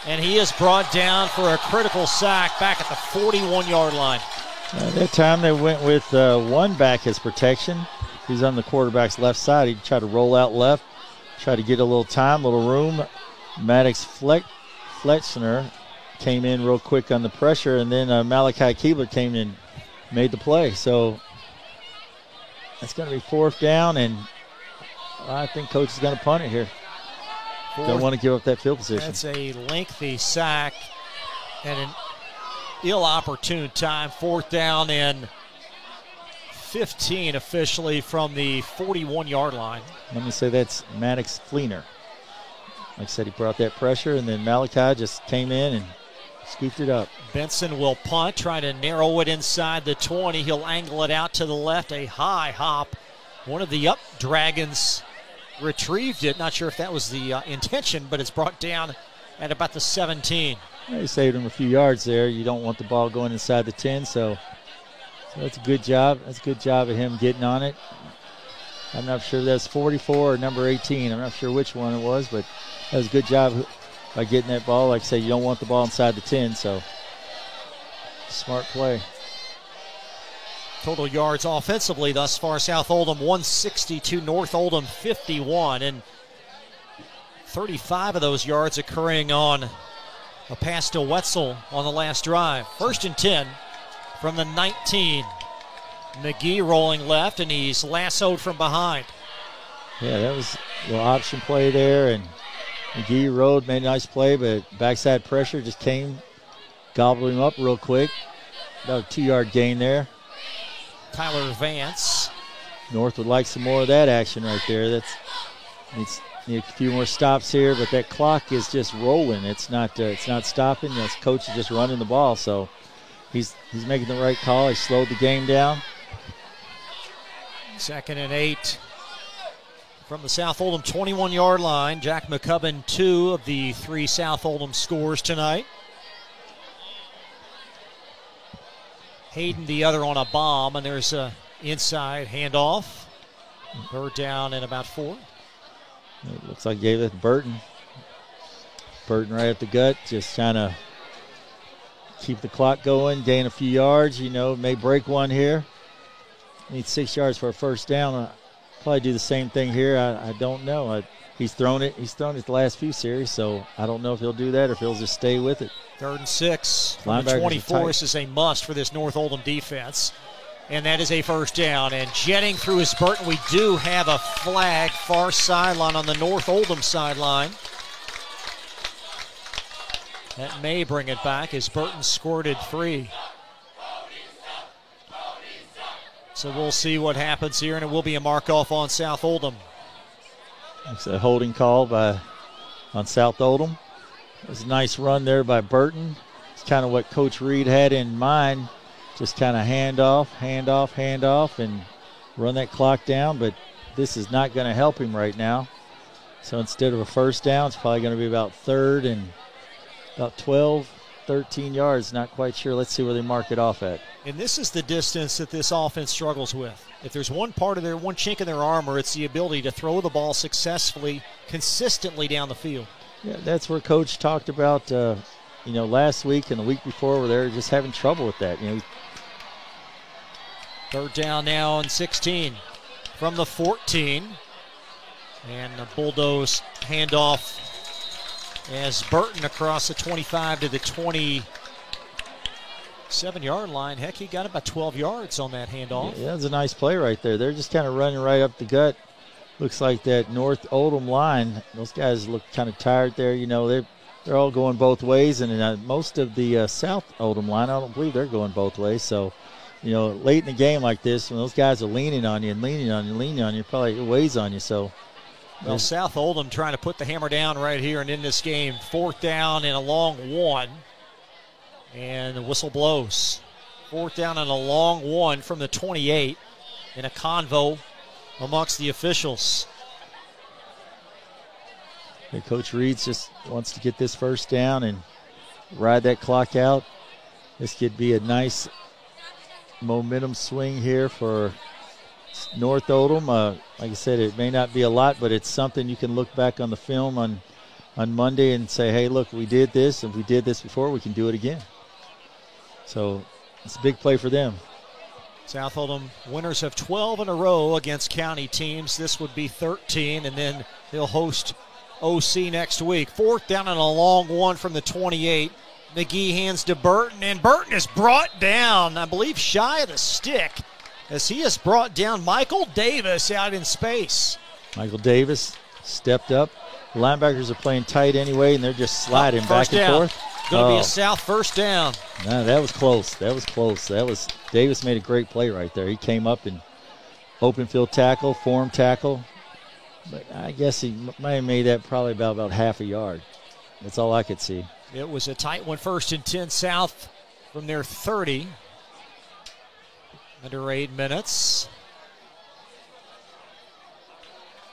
And he is brought down for a critical sack back at the 41-yard line. At that time, they went with one back as protection. He's on the quarterback's left side. He tried to roll out left. Try to get a little time, a little room. Maddox Flexner came in real quick on the pressure, and then Malachi Keebler came in and made the play. So that's going to be 4th down, and I think coach is going to punt it here. Don't want to give up that field position. That's a lengthy sack and an ill-opportune time. 4th down and 15 officially from the 41-yard line. Let me say that's Maddox Fleener. Like I said, he brought that pressure, and then Malachi just came in and scooped it up. Benson will punt, try to narrow it inside the 20. He'll angle it out to the left, a high hop. One of the up Dragons retrieved it. Not sure if that was the intention, but it's brought down at about the 17. Yeah, he saved him a few yards there. You don't want the ball going inside the 10, so that's a good job. That's a good job of him getting on it. I'm not sure if that's 44 or number 18. I'm not sure which one it was, but that was a good job by getting that ball. Like I say, you don't want the ball inside the 10, so smart play. Total yards offensively thus far, South Oldham 162, North Oldham 51, and 35 of those yards occurring on a pass to Wetzel on the last drive. 1st and 10 from the 19. McGee rolling left, and he's lassoed from behind. Yeah, that was a little option play there, and McGee rode, made a nice play, but backside pressure just came, gobbled him up real quick. About a 2-yard gain there. Tyler Vance. North would like some more of that action right there. Need a few more stops here, but that clock is just rolling. It's not stopping. This coach is just running the ball, so he's making the right call. He slowed the game down. 2nd and 8 from the South Oldham 21-yard line. Jack McCubbin, 2 of the 3 South Oldham scores tonight. Hayden the other on a bomb, and there's a inside handoff. 3rd down and about 4. It looks like gave it to Burton. Burton right at the gut, just trying to keep the clock going, gain a few yards. May break one here. Need 6 yards for a first down. Probably do the same thing here. I don't know. He's thrown it the last few series, so I don't know if he'll do that or if he'll just stay with it. 3rd and 6 from the 24. This is a must for this North Oldham defense. And that is a first down. And jetting through is Burton. We do have a flag far sideline on the North Oldham sideline. That may bring it back as Burton squirted 3. So we'll see what happens here, and it will be a mark-off on South Oldham. It's a holding call on South Oldham. It was a nice run there by Burton. It's kind of what Coach Reed had in mind. Just kind of hand off, and run that clock down. But this is not going to help him right now. So instead of a first down, it's probably going to be about 3rd and about 12, 13 yards. Not quite sure. Let's see where they mark it off at. And this is the distance that this offense struggles with. If there's one chink in their armor, it's the ability to throw the ball successfully, consistently down the field. Yeah, that's where Coach talked about, last week and the week before, where they're just having trouble with that. 3rd down now and 16 from the 14. And the Bulldoze handoff as Burton across the 25 to the 27-yard line. Heck, he got about 12 yards on that handoff. Yeah, that's a nice play right there. They're just kind of running right up the gut. Looks like that North Oldham line, those guys look kind of tired there. They're all going both ways, and most of the South Oldham line, I don't believe they're going both ways. So, late in the game like this, when those guys are leaning on you, probably it weighs on you. So, well, South Oldham trying to put the hammer down right here and in this game. 4th down and a long 1. And the whistle blows. 4th down and a long 1 from the 28 in a convo amongst the officials. And Coach Reed just wants to get this first down and ride that clock out. This could be a nice momentum swing here for North Oldham. Like I said, it may not be a lot, but it's something you can look back on the film on Monday and say, hey, look, we did this. If we did this before, we can do it again. So it's a big play for them. South Oldham winners of 12 in a row against county teams. This would be 13, and then they'll host OC next week. 4th down and a long 1 from the 28. McGee hands to Burton, and Burton is brought down, I believe, shy of the stick, as he has brought down Michael Davis out in space. Michael Davis stepped up. The linebackers are playing tight anyway, and they're just sliding back and forth. Going to be a South first down. No, that was close. Davis made a great play right there. He came up and open field tackle, form tackle. But I guess he might have made that probably about half a yard. That's all I could see. It was a tight one, 1st and 10 South from their 30. Under 8 minutes.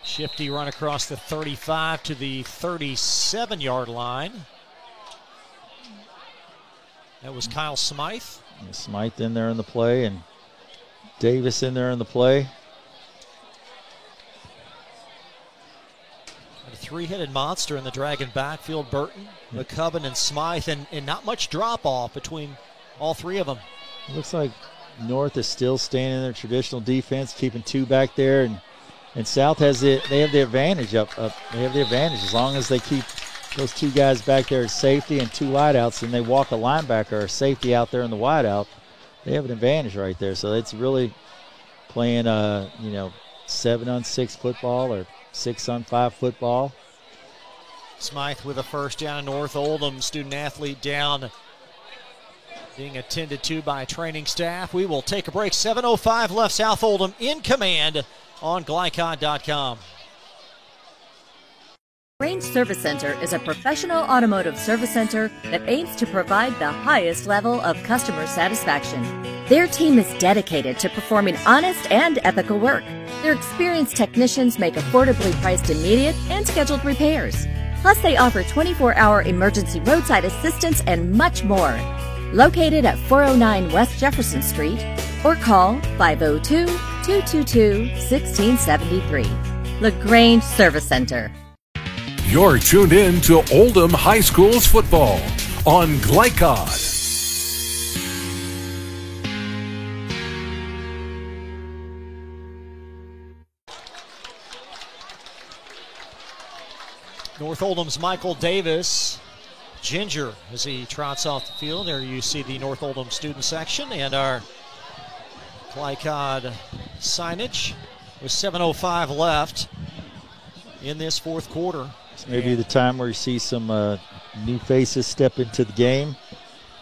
Shifty run across the 35 to the 37-yard line. That was Kyle Smythe. Smythe in there in the play, and Davis in there in the play. A 3-headed monster in the Dragon backfield. Burton, McCubbin, and Smythe, and not much drop-off between all 3 of them. It looks like North is still staying in their traditional defense, keeping 2 back there, and South has they have the advantage up. They have the advantage as long as they keep those 2 guys back there at safety and 2 wideouts, and they walk a linebacker or safety out there in the wideout. They have an advantage right there. So it's really playing 7-on-6 football or 6-on-5 football. Smythe with a first down. North Oldham student athlete down, being attended to by training staff. We will take a break. 7:05 left. South Oldham in command on Glycod.com. Range Service Center is a professional automotive service center that aims to provide the highest level of customer satisfaction. Their team is dedicated to performing honest and ethical work. Their experienced technicians make affordably priced immediate and scheduled repairs. Plus, they offer 24-hour emergency roadside assistance and much more. Located at 409 West Jefferson Street, or call 502-222-1673. LaGrange Service Center. You're tuned in to Oldham High School's football on Glycod. North Oldham's Michael Davis, Ginger, as he trots off the field. There you see the North Oldham student section and our Glycod signage with 7:05 left in this fourth quarter. It's maybe the time where you see some new faces step into the game,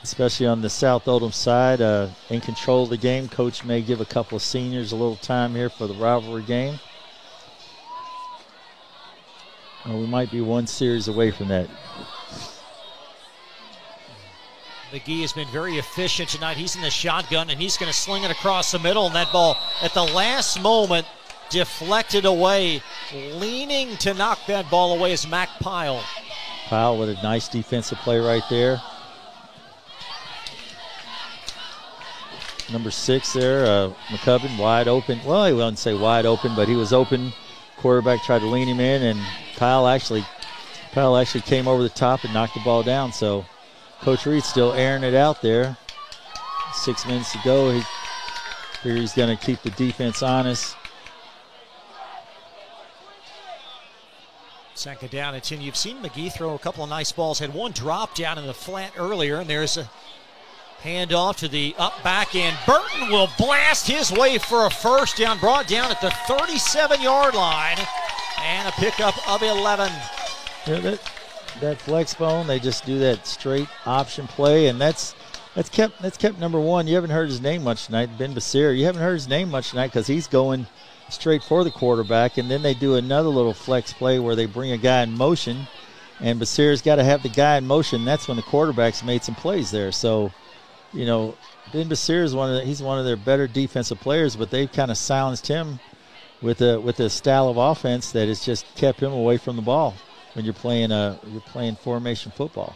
especially on the South Oldham side. In control of the game, Coach may give a couple of seniors a little time here for the rivalry game. We might be one series away from that. McGee has been very efficient tonight. He's in the shotgun, and he's going to sling it across the middle, and that ball at the last moment deflected away. Leaning to knock that ball away is Mac Pyle. Pyle with a nice defensive play right there. Number 6 there, McCubbin, wide open. Well, he wouldn't say wide open, but he was open. Quarterback tried to lean him in, and Pyle actually came over the top and knocked the ball down. So Coach Reed still airing it out there. 6 minutes to go. He's going to keep the defense honest. Second down and 10. You've seen McGee throw a couple of nice balls. Had one drop down in the flat earlier, and there's a handoff to the up back end. Burton will blast his way for a first down, brought down at the 37-yard line, and a pickup of 11. Yeah, that flex bone, they just do that straight option play, and that's kept number 1. You haven't heard his name much tonight, Ben Basir. You haven't heard his name much tonight because he's going straight for the quarterback, and then they do another little flex play where they bring a guy in motion, and Basir's got to have the guy in motion. That's when the quarterback's made some plays there. So, you know, Ben Basir is he's one of their better defensive players, but they've kind of silenced him with a style of offense that has just kept him away from the ball when you're playing formation football.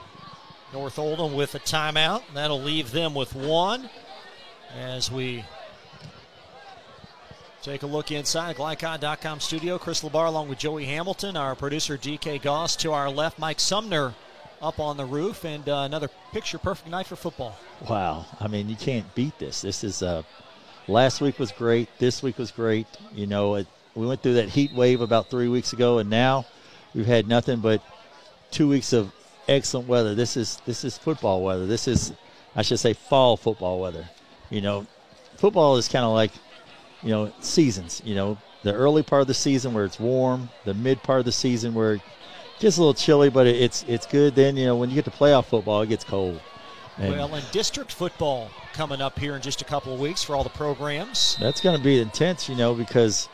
North Oldham with a timeout. That'll leave them with 1 as we take a look inside Glycod.com studio. Chris Labar along with Joey Hamilton, our producer DK Goss to our left, Mike Sumner up on the roof, and another picture-perfect night for football. Wow. I mean, you can't beat this. This is last week was great. This week was great. You know, we went through that heat wave about 3 weeks ago, and now we've had nothing but 2 weeks of excellent weather. This is football weather. This is, I should say, fall football weather. You know, football is kind of like, you know, seasons. You know, the early part of the season where it's warm, the mid part of the season where it gets a little chilly, but it's good. Then, you know, when you get to playoff football, it gets cold. And district football coming up here in just a couple of weeks for all the programs. That's going to be intense, you know, because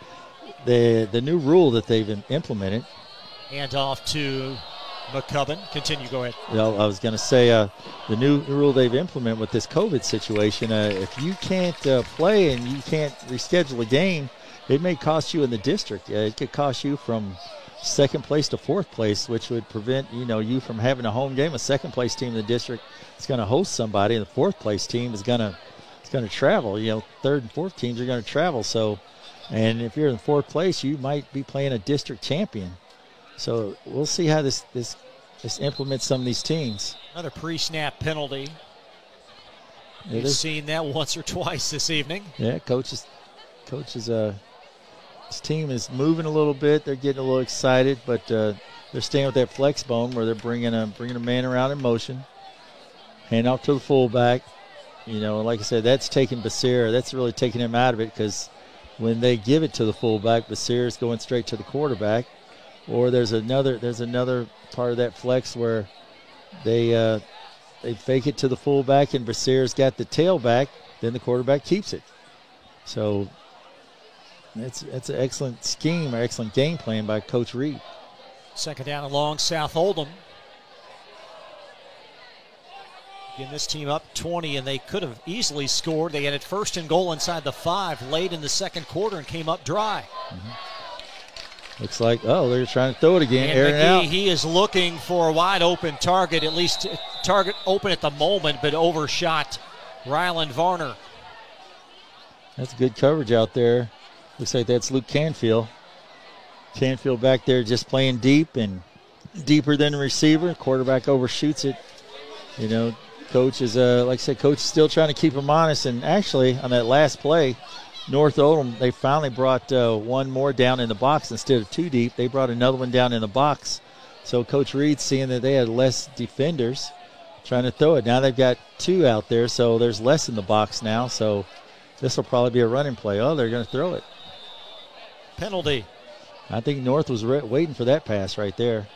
the new rule that they've implemented. Hand off to McCubbin. Continue, go ahead. You know, I was going to say the new rule they've implemented with this COVID situation, if you can't play and you can't reschedule a game, it may cost you in the district. It could cost you from second place to fourth place, which would prevent, you know, you from having a home game. A second place team in the district is going to host somebody, and the fourth place team is going to travel. You know, third and fourth teams are going to travel. So, and if you're in fourth place, you might be playing a district champion. So we'll see how this implements some of these teams. Another pre-snap penalty. You've seen that once or twice this evening. Yeah, coaches. This team is moving a little bit. They're getting a little excited, but they're staying with that flex bone where they're bringing a man around in motion. Hand off to the fullback. You know, like I said, that's taking Basir. That's really taking him out of it, because when they give it to the fullback, Basir is going straight to the quarterback. Or there's another part of that flex where they fake it to the fullback and Basir's got the tailback, then the quarterback keeps it. So it's an excellent scheme or excellent game plan by Coach Reed. Second down along South Oldham. Again, this team up 20, and they could have easily scored. They had it 1st and goal inside the 5 late in the second quarter and came up dry. Looks like, they're trying to throw it again. And Aaron McGee, out. he is looking for a wide open target, at least target open at the moment, but overshot Ryland Varner. That's good coverage out there. Looks like that's Luke Canfield. Canfield back there just playing deep and deeper than the receiver. Quarterback overshoots it. You know, coach is, like I said, coach is still trying to keep him honest. And actually, on that last play, North Oldham, they finally brought one more down in the box instead of 2 deep. They brought another one down in the box. So Coach Reed, seeing that they had less defenders, trying to throw it. Now they've got 2 out there, so there's less in the box now. So this will probably be a running play. They're going to throw it. Penalty. I think North was waiting for that pass right there.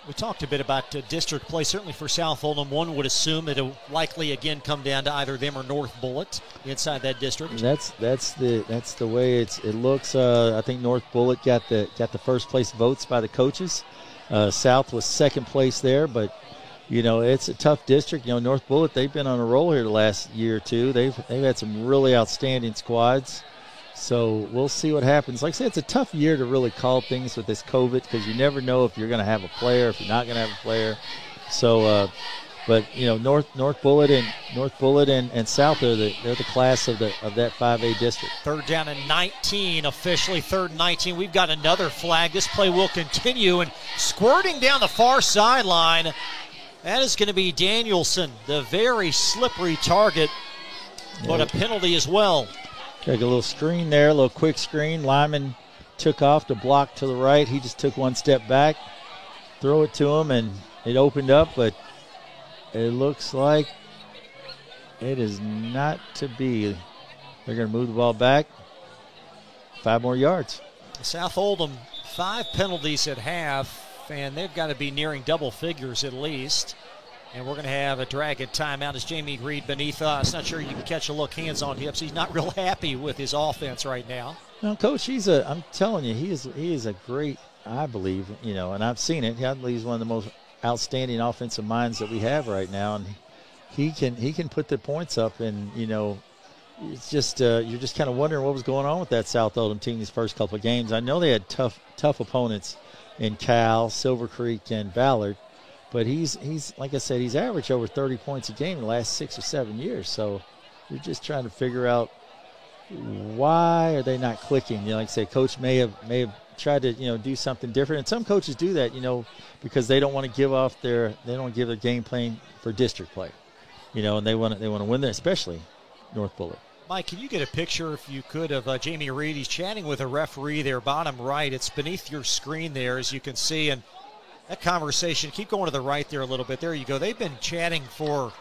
We talked a bit about district play. Certainly for South Oldham, one would assume it'll likely again come down to either them or North Bullitt inside that district. That's the way it looks. I think North Bullitt got the first place votes by the coaches. South was second place there, but you know it's a tough district. You know North Bullitt, they've been on a roll here the last year or two. They've had some really outstanding squads. So we'll see what happens. Like I said, it's a tough year to really call things with this COVID because you never know if you're going to have a player, if you're not going to have a player. So, but you know, North Bullitt and South they're the class of that 5A district. 3rd down and 19 officially. 3rd and 19. We've got another flag. This play will continue and squirting down the far sideline. That is going to be Danielson, the very slippery target, but a penalty as well. Take a little screen there, a little quick screen. Lyman took off to block to the right. He just took one step back, throw it to him, and it opened up, but it looks like it is not to be. They're going to move the ball back. 5 more yards. South Oldham, 5 penalties at half, and they've got to be nearing double figures at least. And we're going to have a Dragon timeout as Jamie Reed beneath us. Not sure you can catch a look, hands on hips. He's not real happy with his offense right now. No, Coach, I'm telling you, he is a great, I believe, you know, and I've seen it. I believe he's one of the most outstanding offensive minds that we have right now. And he can put the points up, and, you know, it's just you're just kind of wondering what was going on with that South Oldham team these first couple of games. I know they had tough opponents in Cal, Silver Creek, and Ballard. But he's like I said, he's averaged over 30 points a game in the last 6 or 7 years. So you're just trying to figure out why are they not clicking. You know, like I say, Coach may have tried to, you know, do something different. And some coaches do that, you know, because they don't want to give their game plan for district play. You know, and they want to win there, especially North Bullitt. Mike, can you get a picture, if you could, of Jamie Reed? He's chatting with a referee there, bottom right. It's beneath your screen there, as you can see, and that conversation, keep going to the right there a little bit. There you go. They've been chatting for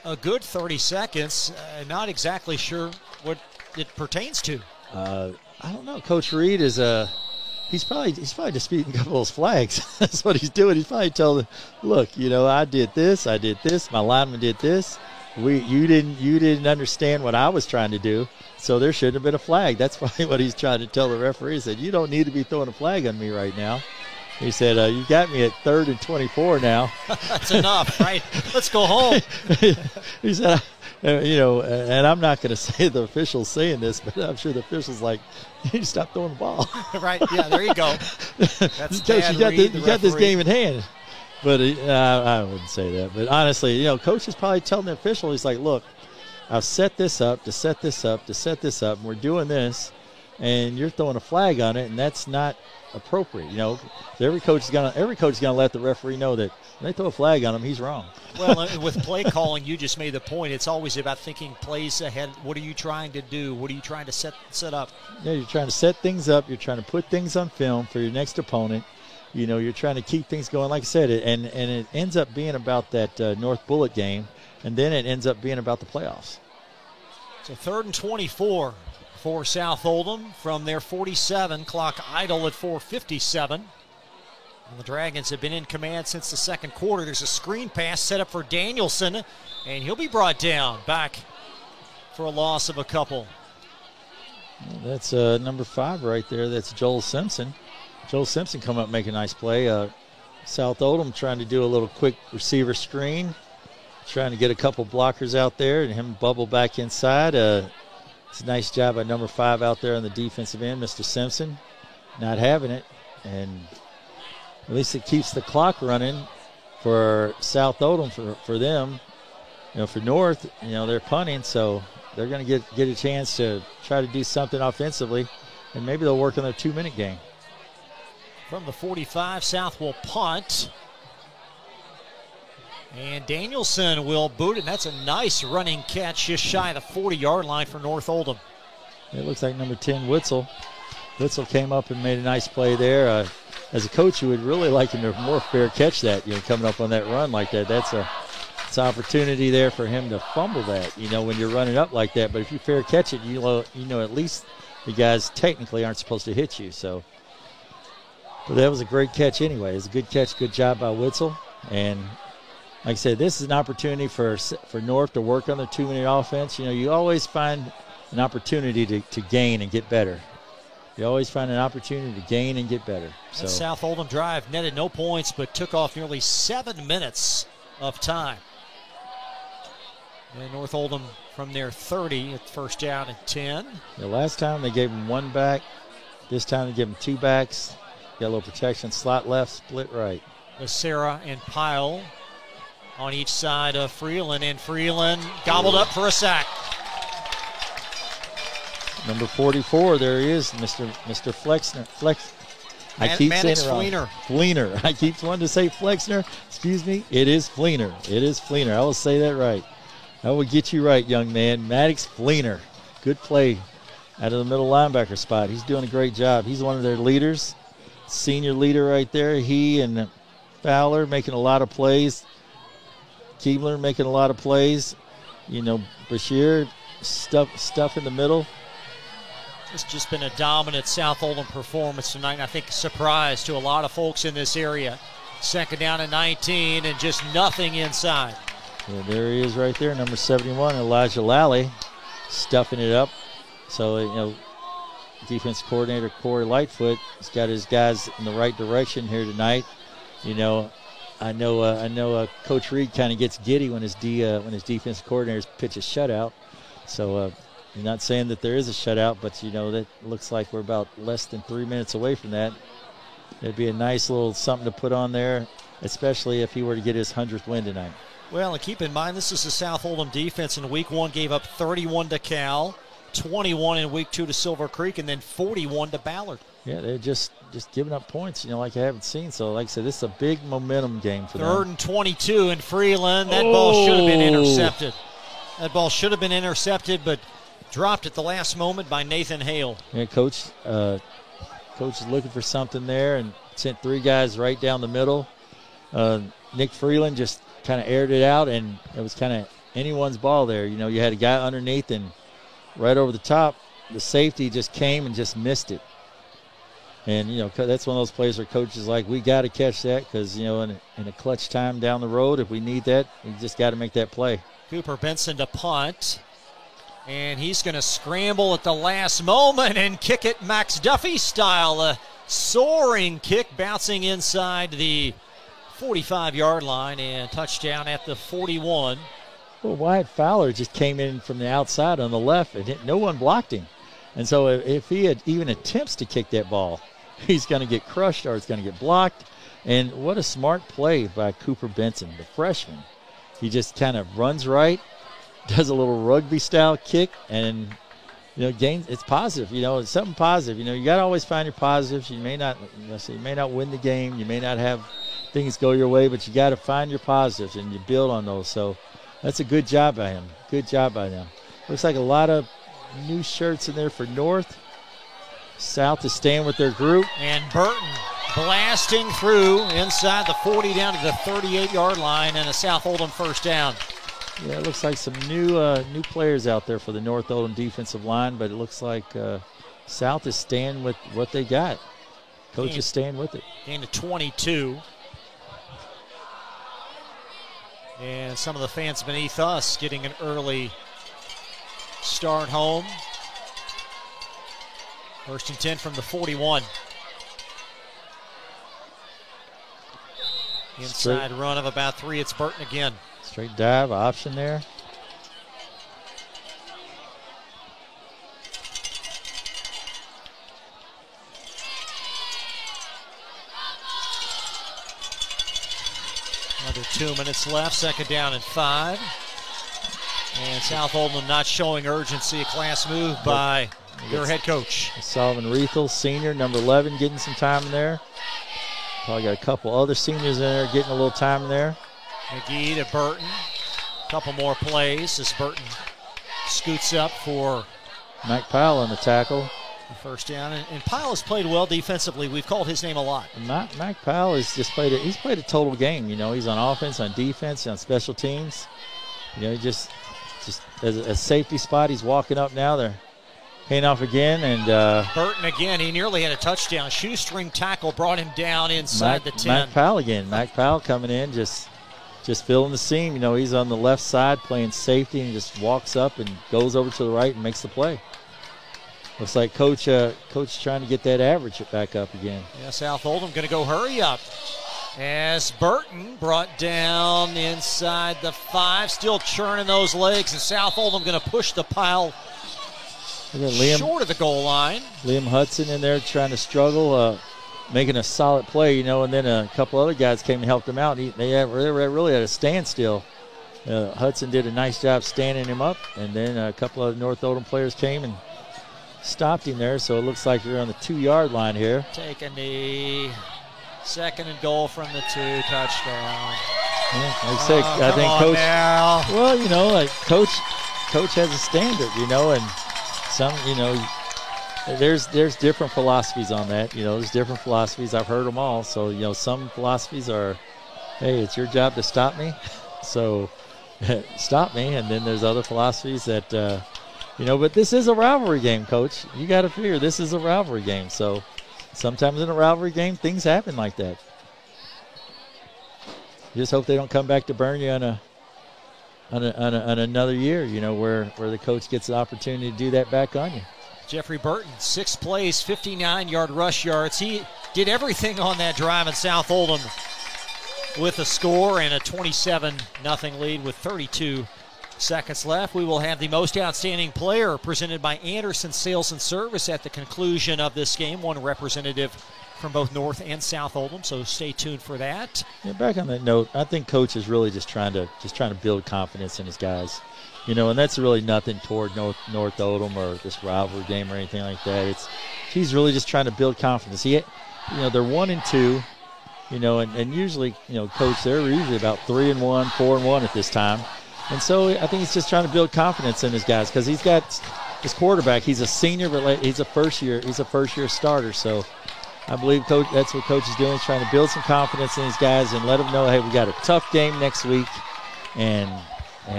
a good 30 seconds. Not exactly sure what it pertains to. I don't know. Coach Reed is he's probably disputing a couple of those flags. That's what he's doing. He's probably telling them, look, you know, I did this, my lineman did this. You didn't understand what I was trying to do, so there shouldn't have been a flag. That's probably what he's trying to tell the referee. He said, you don't need to be throwing a flag on me right now. He said, you got me at 3rd and 24 now. That's enough, right? Let's go home. He said, you know, and I'm not going to say the official's saying this, but I'm sure the official's like, you need to stop throwing the ball. Right, yeah, there you go. That's Coach, you got this game in hand. But I wouldn't say that. But honestly, you know, Coach is probably telling the official, he's like, look, I've set this up to set this up to set this up, and we're doing this, and you're throwing a flag on it, and that's not appropriate. You know, every coach is gonna let the referee know that when they throw a flag on him, he's wrong. Well, with play calling, you just made the point. It's always about thinking plays ahead. What are you trying to do? What are you trying to set up? Yeah, you're trying to set things up. You're trying to put things on film for your next opponent. You know, you're trying to keep things going. Like I said, and it ends up being about that North Bullitt game, and then it ends up being about the playoffs. So 3rd and 24 for South Oldham from their 47. Clock idle at 4:57. And the Dragons have been in command since the second quarter. There's a screen pass set up for Danielson, and he'll be brought down back for a loss of a couple. That's number 5 right there. That's Joel Simpson. Joel Simpson come up and make a nice play. South Oldham trying to do a little quick receiver screen, trying to get a couple blockers out there and him bubble back inside. It's a nice job by number 5 out there on the defensive end, Mr. Simpson, not having it. And at least it keeps the clock running for South Oldham for them. For North, they're punting, so they're going to get a chance to try to do something offensively, and maybe they'll work on their 2-minute game. From the 45, South will punt. And Danielson will boot it. That's a nice running catch just shy of the 40-yard line for North Oldham. It looks like number 10, Witzel. Witzel came up and made a nice play there. As a coach, you would really like him to more fair catch that, coming up on that run like that. It's an opportunity there for him to fumble that, when you're running up like that. But if you fair catch it, you know at least the guys technically aren't supposed to hit you. So, but that was a great catch anyway. It was a good catch, good job by Witzel. And like I said, this is an opportunity for North to work on their 2-minute offense. You always find an opportunity to gain and get better. You always find an opportunity to gain and get better. So that South Oldham drive netted no points, but took off nearly 7 minutes of time. And North Oldham from their 30 at first down and 10. The last time they gave them 1 back. This time they gave them 2 backs. Got a little protection. Slot left, split right. Becerra and Pyle on each side of Freeland, and Freeland gobbled up for a sack. Number 44, there he is, Mr. Flexner. I keep saying it wrong. Fleener. I keep wanting to say Flexner. Excuse me. It is Fleener. It is Fleener. I will say that right. I will get you right, young man. Maddox Fleener. Good play out of the middle linebacker spot. He's doing a great job. He's one of their leaders. Senior leader right there. He and Fowler making a lot of plays. Keebler making a lot of plays. Bashir stuff in the middle. It's just been a dominant South Oldham performance tonight, and I think a surprise to a lot of folks in this area. Second down and 19 and just nothing inside. Yeah, there he is right there, number 71, Elijah Lally, stuffing it up. So, defense coordinator Corey Lightfoot has got his guys in the right direction here tonight. I know Coach Reed kind of gets giddy when his defense coordinators pitch a shutout. So, I'm not saying that there is a shutout, but, that looks like we're about less than 3 minutes away from that. It'd be a nice little something to put on there, especially if he were to get his 100th win tonight. Well, and keep in mind, this is the South Oldham defense. In Week 1 gave up 31 to Cal, 21 in Week 2 to Silver Creek, and then 41 to Ballard. Yeah, they're just giving up points, like I haven't seen. So, like I said, this is a big momentum game for them. 3rd and 22 in Freeland. That ball should have been intercepted. That ball should have been intercepted, but dropped at the last moment by Nathan Hale. Yeah, Coach is looking for something there and sent 3 guys right down the middle. Nick Freeland just kind of aired it out, and it was kind of anyone's ball there. You had a guy underneath, and right over the top, the safety just came and just missed it. And, that's one of those plays where Coach is like, we got to catch that because, in a clutch time down the road, if we need that, we just got to make that play. Cooper Benson to punt. And he's going to scramble at the last moment and kick it Max Duffy style. A soaring kick bouncing inside the 45-yard line and touchdown at the 41. Well, Wyatt Fowler just came in from the outside on the left, and no one blocked him. And so if he had even attempts to kick that ball, he's going to get crushed or it's going to get blocked. And what a smart play by Cooper Benson, the freshman. He just kind of runs right, does a little rugby-style kick, and, gains. It's positive. It's something positive. You got to always find your positives. You may not win the game. You may not have things go your way, but you got to find your positives, and you build on those. So that's a good job by him. Good job by them. Looks like a lot of new shirts in there for North. South is staying with their group. And Burton blasting through inside the 40 down to the 38-yard line, and a South Oldham first down. Yeah, it looks like some new players out there for the North Oldham defensive line, but it looks like South is staying with what they got. Coach is staying with it. Gain to 22. And some of the fans beneath us getting an early start home. 1st and 10 from the 41. Inside run of about 3. It's Burton again. Straight dive option there. Under 2 minutes left, 2nd down and 5. And South Oldham not showing urgency. A class move by their head coach. Sullivan Rethel, senior, number 11, getting some time in there. Probably got a couple other seniors in there getting a little time in there. McGee to Burton. A couple more plays as Burton scoots up for Mac Powell on the tackle. the first down. And Powell has played well defensively. We've called his name a lot. Mac Powell has just played he's played a total game. You know, he's on offense, on defense, on special teams. You know, just as a safety spot, he's walking up now. They're paying off again. And Burton again, he nearly had a touchdown. Shoestring tackle brought him down inside the 10. Mac Powell again. Mac Powell coming in, just filling the seam. You know, he's on the left side playing safety and just walks up and goes over to the right and makes the play. Looks like Coach trying to get that average back up again. Yeah, South Oldham going to go hurry up. As Burton brought down inside the 5, still churning those legs, and South Oldham going to push the pile short of the goal line. Liam Hudson in there trying to struggle, making a solid play, you know, and then a couple other guys came and helped him out. They were really at a standstill. Hudson did a nice job standing him up, and then a couple of North Oldham players came and stopped him there, so it looks like you're on the 2-yard line here. Taking the 2nd and goal from the 2, touchdown. Yeah, like I say, I think Coach. Now. Well, you know, like Coach has a standard, you know, and some, you know, there's different philosophies on that. You know, there's different philosophies. I've heard them all. So, you know, some philosophies are, hey, it's your job to stop me, so stop me. And then there's other philosophies that, you know, but this is a rivalry game, Coach. You got to figure this is a rivalry game. So sometimes in a rivalry game, things happen like that. You just hope they don't come back to burn you on another year, you know, where the coach gets the opportunity to do that back on you. Jeffrey Burton, 6 plays, 59-yard rush yards. He did everything on that drive in South Oldham with a score and a 27-0 lead with 32 seconds left. We will have the most outstanding player presented by Anderson Sales and Service at the conclusion of this game. One representative from both North and South Oldham, so stay tuned for that. Yeah, back on that note, I think Coach is really just trying to build confidence in his guys. You know, and that's really nothing toward North Oldham or this rivalry game or anything like that. He's really just trying to build confidence. You know, they're 1-2, you know, and usually, you know, Coach, they're usually about 3-1, 4-1 at this time. And so I think he's just trying to build confidence in his guys because he's got his quarterback. He's a senior, but he's a first year starter. So I believe Coach, that's what Coach is doing. He's trying to build some confidence in his guys and let them know, hey, we got a tough game next week. And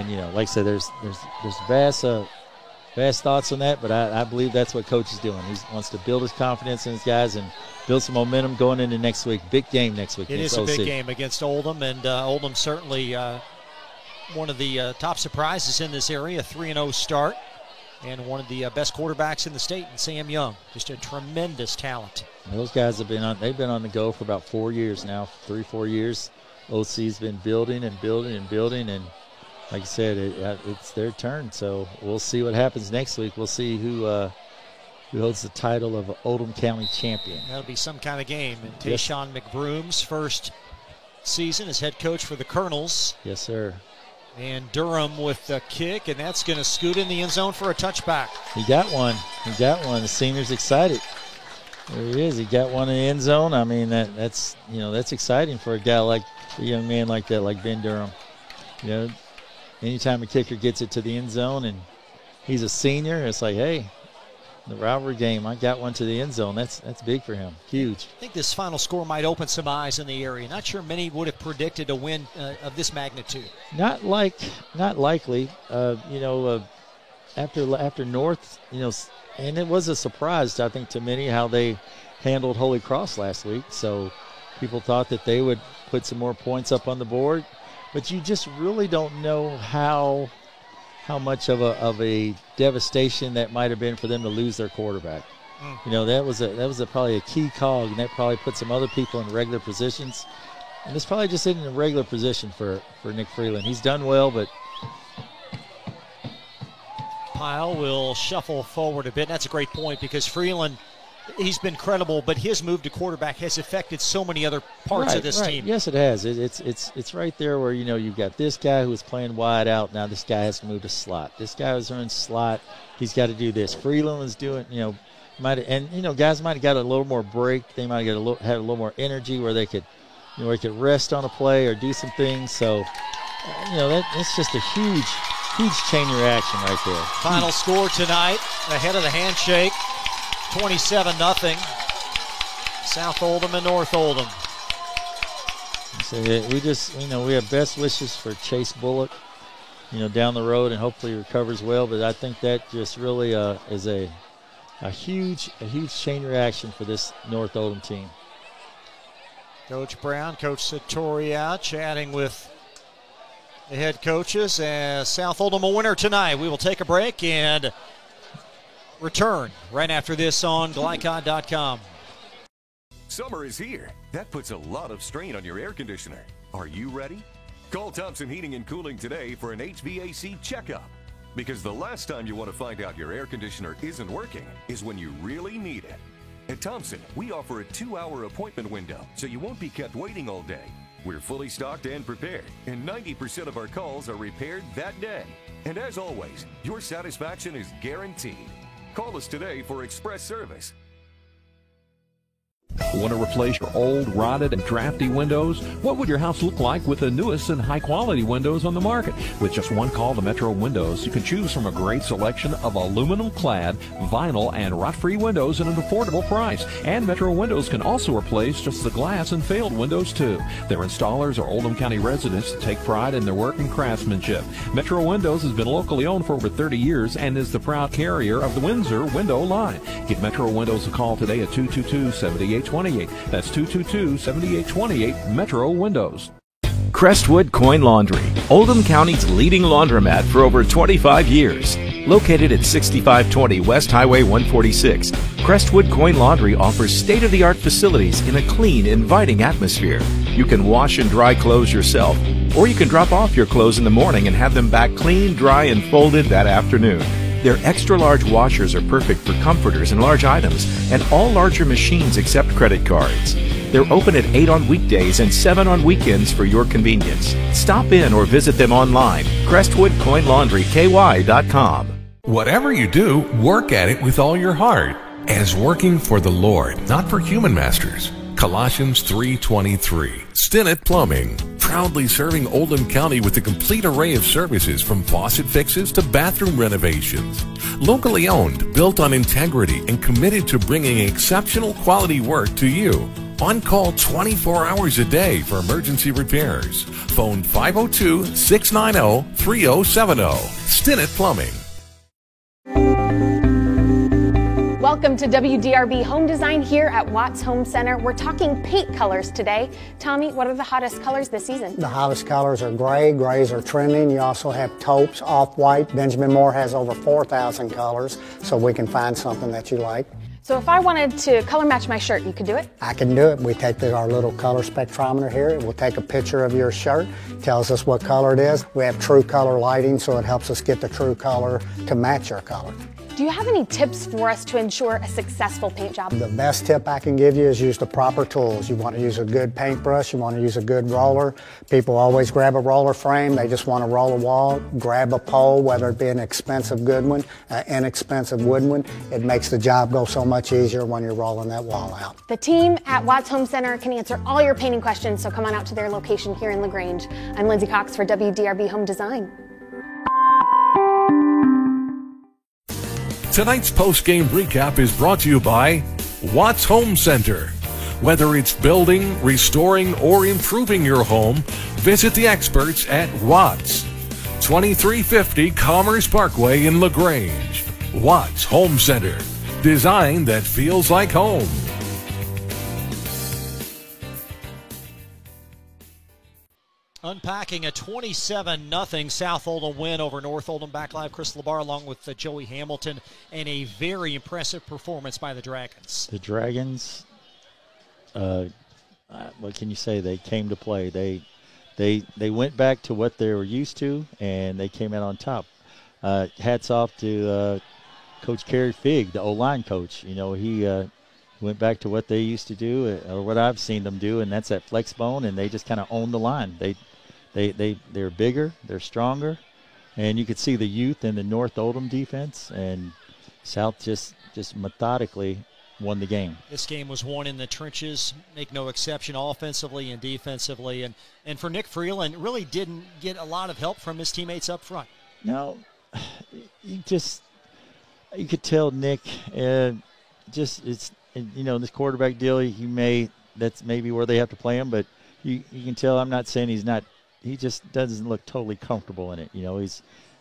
you know, like I said, there's vast thoughts on that, but I believe that's what Coach is doing. He wants to build his confidence in his guys and build some momentum going into next week. Big game next week. It is a big game against Oldham, and Oldham certainly one of the top surprises in this area, a 3-0 start, and one of the best quarterbacks in the state, and Sam Young, just a tremendous talent. And those guys they've been on the go for about 4 years now, 3-4 years. OC's been building and building and building, and like I said, it's their turn. So we'll see what happens next week. We'll see who holds the title of Oldham County champion. That'll be some kind of game. And Tayshawn McBroom's first season as head coach for the Colonels. Yes, sir. And Durham with the kick, and that's going to scoot in the end zone for a touchback. He got one. The senior's excited. There he is. He got one in the end zone. I mean, that's exciting for a guy like a young man like that, like Ben Durham. You know, anytime a kicker gets it to the end zone and he's a senior, it's like, hey, the rivalry game, I got one to the end zone. That's big for him. Huge. I think this final score might open some eyes in the area. Not sure many would have predicted a win of this magnitude. Not likely. You know, after North, you know, and it was a surprise, I think, to many how they handled Holy Cross last week. So people thought that they would put some more points up on the board, but you just really don't know how much of a devastation that might have been for them to lose their quarterback. You know, that was probably a key cog, and that probably put some other people in regular positions. And this probably just isn't a regular position for Nick Freeland. He's done well, but Pyle will shuffle forward a bit. That's a great point because Freeland, he's been credible, but his move to quarterback has affected so many other parts of this team. Yes, it has. It's right there where, you know, you've got this guy who was playing wide out. Now this guy has to move to slot. This guy was running slot. He's got to do this. Freeland is doing, you know, guys might have got a little more break. They might have had a little more energy where they could, you know, where they could rest on a play or do some things. So, you know, that's just a huge chain reaction right there. Final score tonight, ahead of the handshake, 27-0. South Oldham and North Oldham. So we have best wishes for Chase Bullock, you know, down the road, and hopefully he recovers well. But I think that just really is a huge chain reaction for this North Oldham team. Coach Brown, Coach Satoria chatting with the head coaches as South Oldham a winner tonight. We will take a break and return right after this on Glycod.com. Summer is here. That puts a lot of strain on your air conditioner. Are you ready? Call Thompson Heating and Cooling today for an HVAC checkup. Because the last time you want to find out your air conditioner isn't working is when you really need it. At Thompson, we offer a 2-hour appointment window so you won't be kept waiting all day. We're fully stocked and prepared, and 90% of our calls are repaired that day. And as always, your satisfaction is guaranteed. Call us today for express service. Want to replace your old, rotted, and drafty windows? What would your house look like with the newest and high-quality windows on the market? With just one call to Metro Windows, you can choose from a great selection of aluminum-clad, vinyl, and rot-free windows at an affordable price. And Metro Windows can also replace just the glass and failed windows, too. Their installers are Oldham County residents that take pride in their work and craftsmanship. Metro Windows has been locally owned for over 30 years and is the proud carrier of the Windsor window line. Give Metro Windows a call today at 222-7828. That's 222-7828, Metro Windows. Crestwood Coin Laundry, Oldham County's leading laundromat for over 25 years. Located at 6520 West Highway 146, Crestwood Coin Laundry offers state-of-the-art facilities in a clean, inviting atmosphere. You can wash and dry clothes yourself, or you can drop off your clothes in the morning and have them back clean, dry, and folded that afternoon. Their extra-large washers are perfect for comforters and large items, and all larger machines accept credit cards. They're open at 8 on weekdays and 7 on weekends for your convenience. Stop in or visit them online, CrestwoodCoinLaundryKY.com. Whatever you do, work at it with all your heart, as working for the Lord, not for human masters. Colossians 3:23. Stinnett Plumbing, proudly serving Oldham County with a complete array of services from faucet fixes to bathroom renovations. Locally owned, built on integrity, and committed to bringing exceptional quality work to you. On call 24 hours a day for emergency repairs. Phone 502-690-3070. Stinnett Plumbing. Welcome to WDRB Home Design here at Watts Home Center. We're talking paint colors today. Tommy, what are the hottest colors this season? The hottest colors are gray. Grays are trending. You also have taupes, off-white. Benjamin Moore has over 4,000 colors, so we can find something that you like. So if I wanted to color match my shirt, you could do it? I can do it. We take our little color spectrometer here. We'll take a picture of your shirt. Tells us what color it is. We have true color lighting, so it helps us get the true color to match your color. Do you have any tips for us to ensure a successful paint job? The best tip I can give you is use the proper tools. You want to use a good paintbrush. You want to use a good roller. People always grab a roller frame. They just want to roll a wall. Grab a pole, whether it be an expensive good one, inexpensive wood one. It makes the job go so much easier when you're rolling that wall out. The team at Watts Home Center can answer all your painting questions, so come on out to their location here in LaGrange. I'm Lindsay Cox for WDRB Home Design. Tonight's post-game recap is brought to you by Watts Home Center. Whether it's building, restoring, or improving your home, visit the experts at Watts. 2350 Commerce Parkway in LaGrange. Watts Home Center. Design that feels like home. Unpacking a 27-0 South Oldham win over North Oldham. Back live, Chris LeBar along with Joey Hamilton, and a very impressive performance by the Dragons. The Dragons, what can you say? They came to play. They went back to what they were used to, and they came out on top. Hats off to Coach Kerry Figg, the O-line coach. He went back to what they used to do, or what I've seen them do, and that's that flex bone, and they just kind of own the line. They're bigger, they're stronger, and you could see the youth in the North Oldham defense, and South just methodically won the game. This game was won in the trenches, make no exception, offensively and defensively. And for Nick Freeland, really didn't get a lot of help from his teammates up front. No, you could tell Nick, this quarterback deal, that's maybe where they have to play him, but you can tell, I'm not saying he just doesn't look totally comfortable in it.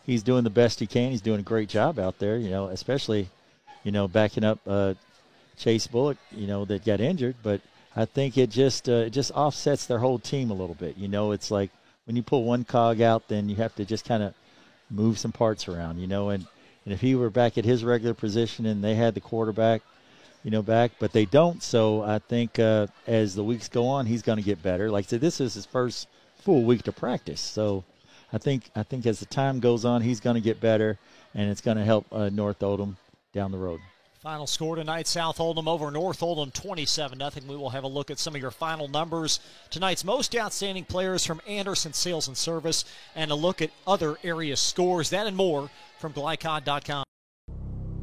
He's doing the best he can. He's doing a great job out there, especially, backing up Chase Bullock, that got injured. But I think it just offsets their whole team a little bit. It's like when you pull one cog out, then you have to just kind of move some parts around, and if he were back at his regular position and they had the quarterback, back, but they don't. So I think as the weeks go on, he's going to get better. Like I said, this is his first full week to practice. So I think as the time goes on, he's going to get better, and it's going to help North Oldham down the road. Final score tonight, South Oldham over North Oldham, 27-0. We will have a look at some of your final numbers. Tonight's most outstanding players from Anderson Sales and Service, and a look at other area scores. That and more from Glycod.com.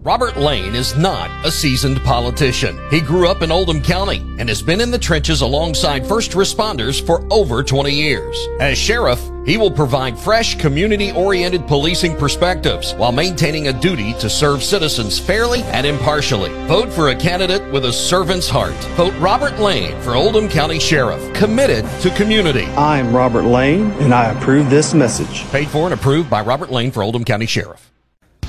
Robert Lane is not a seasoned politician. He grew up in Oldham County and has been in the trenches alongside first responders for over 20 years. As sheriff, he will provide fresh, community-oriented policing perspectives while maintaining a duty to serve citizens fairly and impartially. Vote for a candidate with a servant's heart. Vote Robert Lane for Oldham County Sheriff, committed to community. I'm Robert Lane, and I approve this message. Paid for and approved by Robert Lane for Oldham County Sheriff.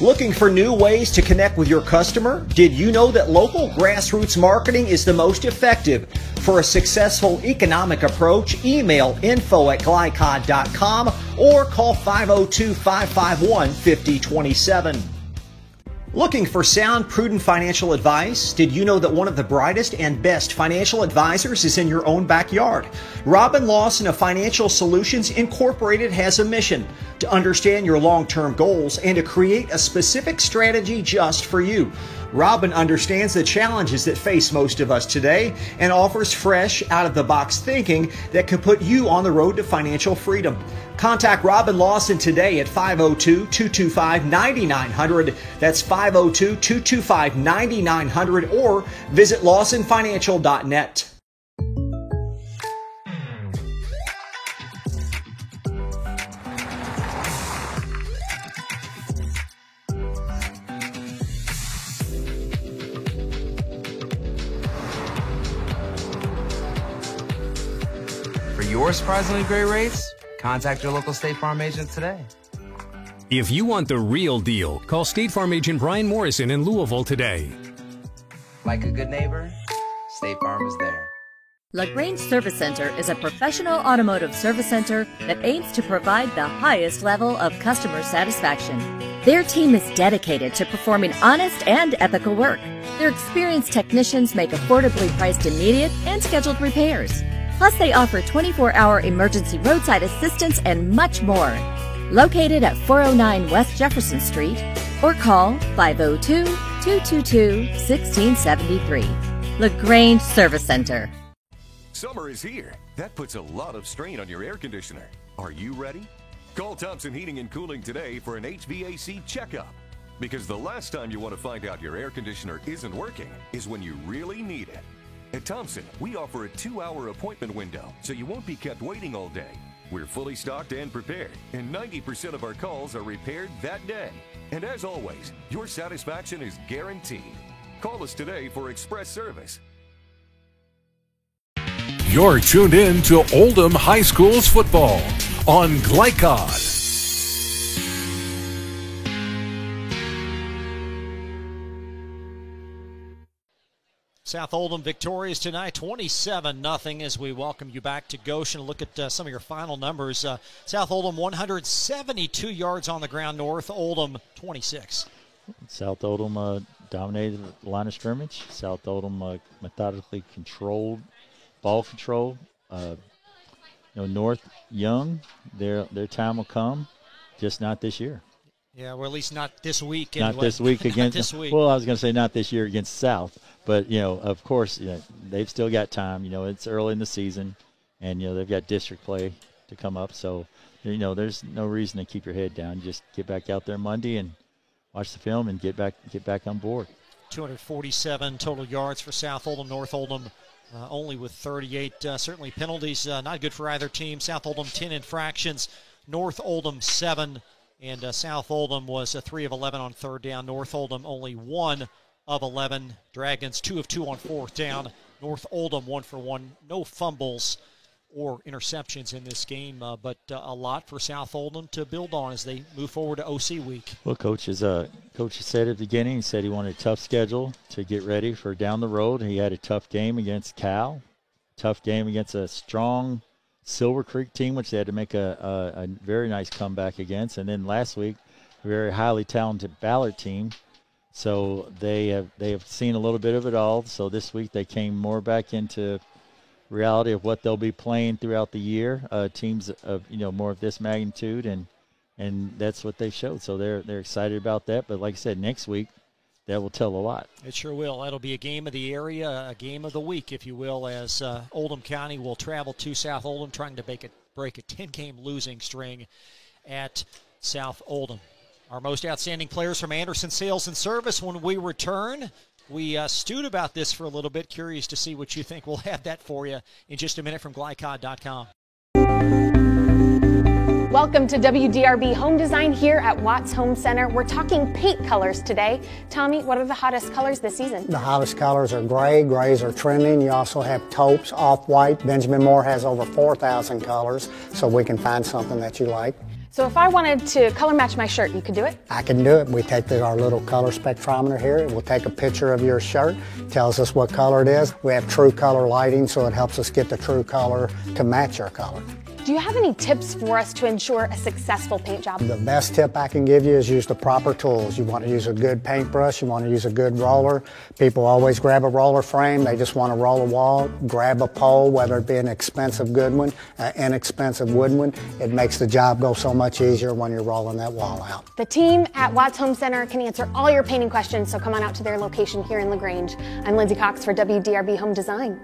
Looking for new ways to connect with your customer? Did you know that local grassroots marketing is the most effective? For a successful economic approach, email info@glycod.com or call 502-551-5027. Looking for sound, prudent financial advice? Did you know that one of the brightest and best financial advisors is in your own backyard? Robin Lawson of Financial Solutions Incorporated has a mission to understand your long-term goals and to create a specific strategy just for you. Robin understands the challenges that face most of us today and offers fresh, out-of-the-box thinking that could put you on the road to financial freedom. Contact Robin Lawson today at 502-225-9900. That's 502-225-9900 or visit lawsonfinancial.net. For your surprisingly great rates, contact your local State Farm agent today. If you want the real deal, call State Farm agent Brian Morrison in Louisville today. Like a good neighbor, State Farm is there. LaGrange Service Center is a professional automotive service center that aims to provide the highest level of customer satisfaction. Their team is dedicated to performing honest and ethical work. Their experienced technicians make affordably priced immediate and scheduled repairs. Plus, they offer 24-hour emergency roadside assistance and much more. Located at 409 West Jefferson Street, or call 502-222-1673. LaGrange Service Center. Summer is here. That puts a lot of strain on your air conditioner. Are you ready? Call Thompson Heating and Cooling today for an HVAC checkup. Because the last time you want to find out your air conditioner isn't working is when you really need it. At Thompson, we offer a 2-hour appointment window, so you won't be kept waiting all day. We're fully stocked and prepared, and 90% of our calls are repaired that day. And as always, your satisfaction is guaranteed. Call us today for express service. You're tuned in to Oldham High School's football on Glycod. South Oldham victorious tonight, 27-0, as we welcome you back to Goshen. Look at some of your final numbers. South Oldham 172 yards on the ground, North Oldham 26. South Oldham dominated the line of scrimmage. South Oldham methodically controlled ball control. North young, their time will come, just not this year. Yeah, well, at least not this week. Not anyway. this week against. this week. Well, I was going to say not this year against South, but of course, they've still got time. It's early in the season, and they've got district play to come up. So, there's no reason to keep your head down. Just get back out there Monday and watch the film and get back on board. 247 total yards for South Oldham. North Oldham only with 38. Certainly penalties not good for either team. South Oldham 10 infractions. North Oldham 7. And South Oldham was 3 of 11 on third down. North Oldham only 1 of 11. Dragons 2 of 2 on fourth down. North Oldham 1 for 1. No fumbles or interceptions in this game, but a lot for South Oldham to build on as they move forward to OC week. Well, Coach said at the beginning, he said he wanted a tough schedule to get ready for down the road. He had a tough game against Cal, tough game against a strong Silver Creek team, which they had to make a very nice comeback against. And then last week, a very highly talented Ballard team. So they have seen a little bit of it all. So this week they came more back into reality of what they'll be playing throughout the year. Teams of more of this magnitude, and that's what they showed. So they're excited about that. But like I said, next week that will tell a lot. It sure will. That'll be a game of the area, a game of the week, if you will, as Oldham County will travel to South Oldham, trying to break a 10-game losing string at South Oldham. Our most outstanding players from Anderson Sales and Service when we return. We stewed about this for a little bit. Curious to see what you think. We'll have that for you in just a minute from Glycod.com. Welcome to WDRB Home Design here at Watts Home Center. We're talking paint colors today. Tommy, what are the hottest colors this season? The hottest colors are gray. Grays are trending. You also have taupes, off-white. Benjamin Moore has over 4,000 colors, so we can find something that you like. So if I wanted to color match my shirt, you could do it? I can do it. We take our little color spectrometer here. We'll take a picture of your shirt. Tells us what color it is. We have true color lighting, so it helps us get the true color to match your color. Do you have any tips for us to ensure a successful paint job? The best tip I can give you is use the proper tools. You want to use a good paintbrush. You want to use a good roller. People always grab a roller frame. They just want to roll a wall. Grab a pole, whether it be an expensive good one, inexpensive wooden one. It makes the job go so much easier when you're rolling that wall out. The team at Watts Home Center can answer all your painting questions, so come on out to their location here in LaGrange. I'm Lindsay Cox for WDRB Home Design.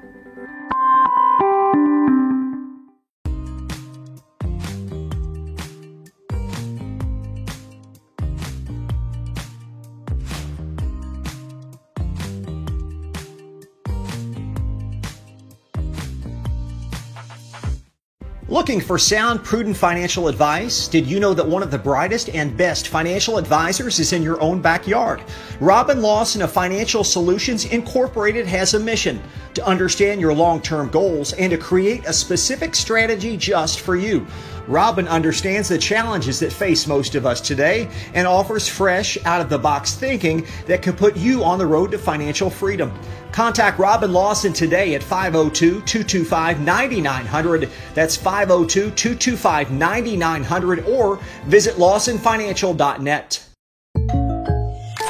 Looking for sound, prudent financial advice? Did you know that one of the brightest and best financial advisors is in your own backyard? Robin Lawson of Financial Solutions Incorporated has a mission to understand your long-term goals and to create a specific strategy just for you. Robin understands the challenges that face most of us today and offers fresh, out-of-the-box thinking that can put you on the road to financial freedom. Contact Robin Lawson today at 502-225-9900. That's 502-225-9900 or visit lawsonfinancial.net.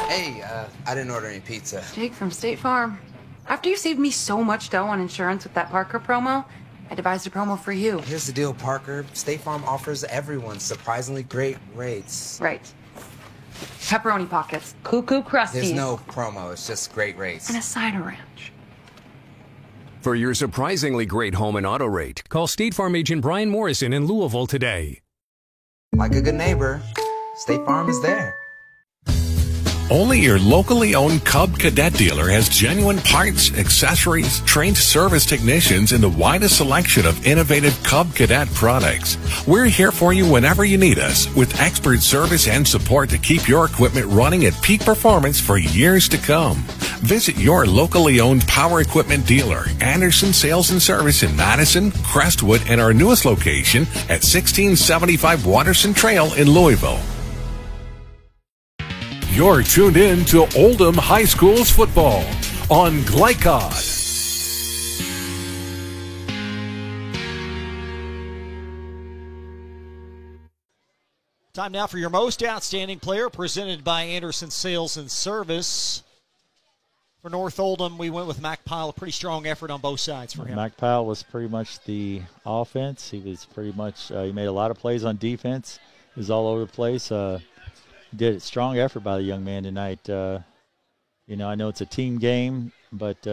Hey, I didn't order any pizza. Jake from State Farm. After you saved me so much dough on insurance with that Parker promo, I devised a promo for you. Here's the deal, Parker. State Farm offers everyone surprisingly great rates. Right. Pepperoni pockets, cuckoo crusties. There's no promo, it's just great rates. And a cider ranch. For your surprisingly great home and auto rate, call State Farm agent Brian Morrison in Louisville today. Like a good neighbor, State Farm is there. Only your locally owned Cub Cadet dealer has genuine parts, accessories, trained service technicians, and the widest selection of innovative Cub Cadet products. We're here for you whenever you need us, with expert service and support to keep your equipment running at peak performance for years to come. Visit your locally owned power equipment dealer, Anderson Sales and Service in Madison, Crestwood, and our newest location at 1675 Watterson Trail in Louisville. You're tuned in to Oldham High School's football on Glycod. Time now for your most outstanding player, presented by Anderson Sales and Service. For North Oldham, we went with Mac Pyle, a pretty strong effort on both sides for him. Mac Pyle was pretty much the offense. He was pretty much he made a lot of plays on defense. He was all over the place. Did a strong effort by the young man tonight. I know it's a team game, but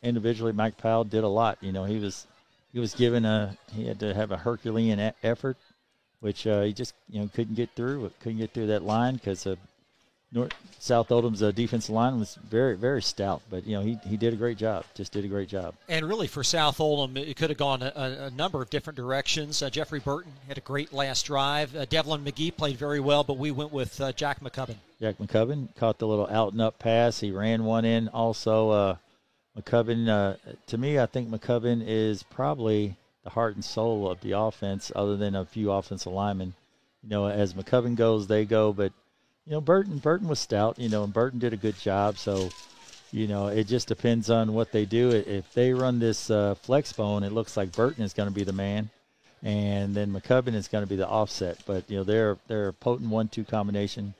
individually, Mac Pyle did a lot. He was given he had to have a Herculean effort, which he just couldn't get through that line because South Oldham's defensive line was very, very stout, but he did a great job. Just did a great job. And really for South Oldham, it could have gone a number of different directions. Jeffrey Burton had a great last drive. Devlin McGee played very well, but we went with Jack McCubbin. Jack McCubbin caught the little out and up pass. He ran one in. Also, McCubbin. To me, I think McCubbin is probably the heart and soul of the offense, other than a few offensive linemen. As McCubbin goes, they go, but. Burton was stout, and Burton did a good job. So, it just depends on what they do. If they run this flex bone, it looks like Burton is going to be the man, and then McCubbin is going to be the offset. But, they're a potent 1-2 combination,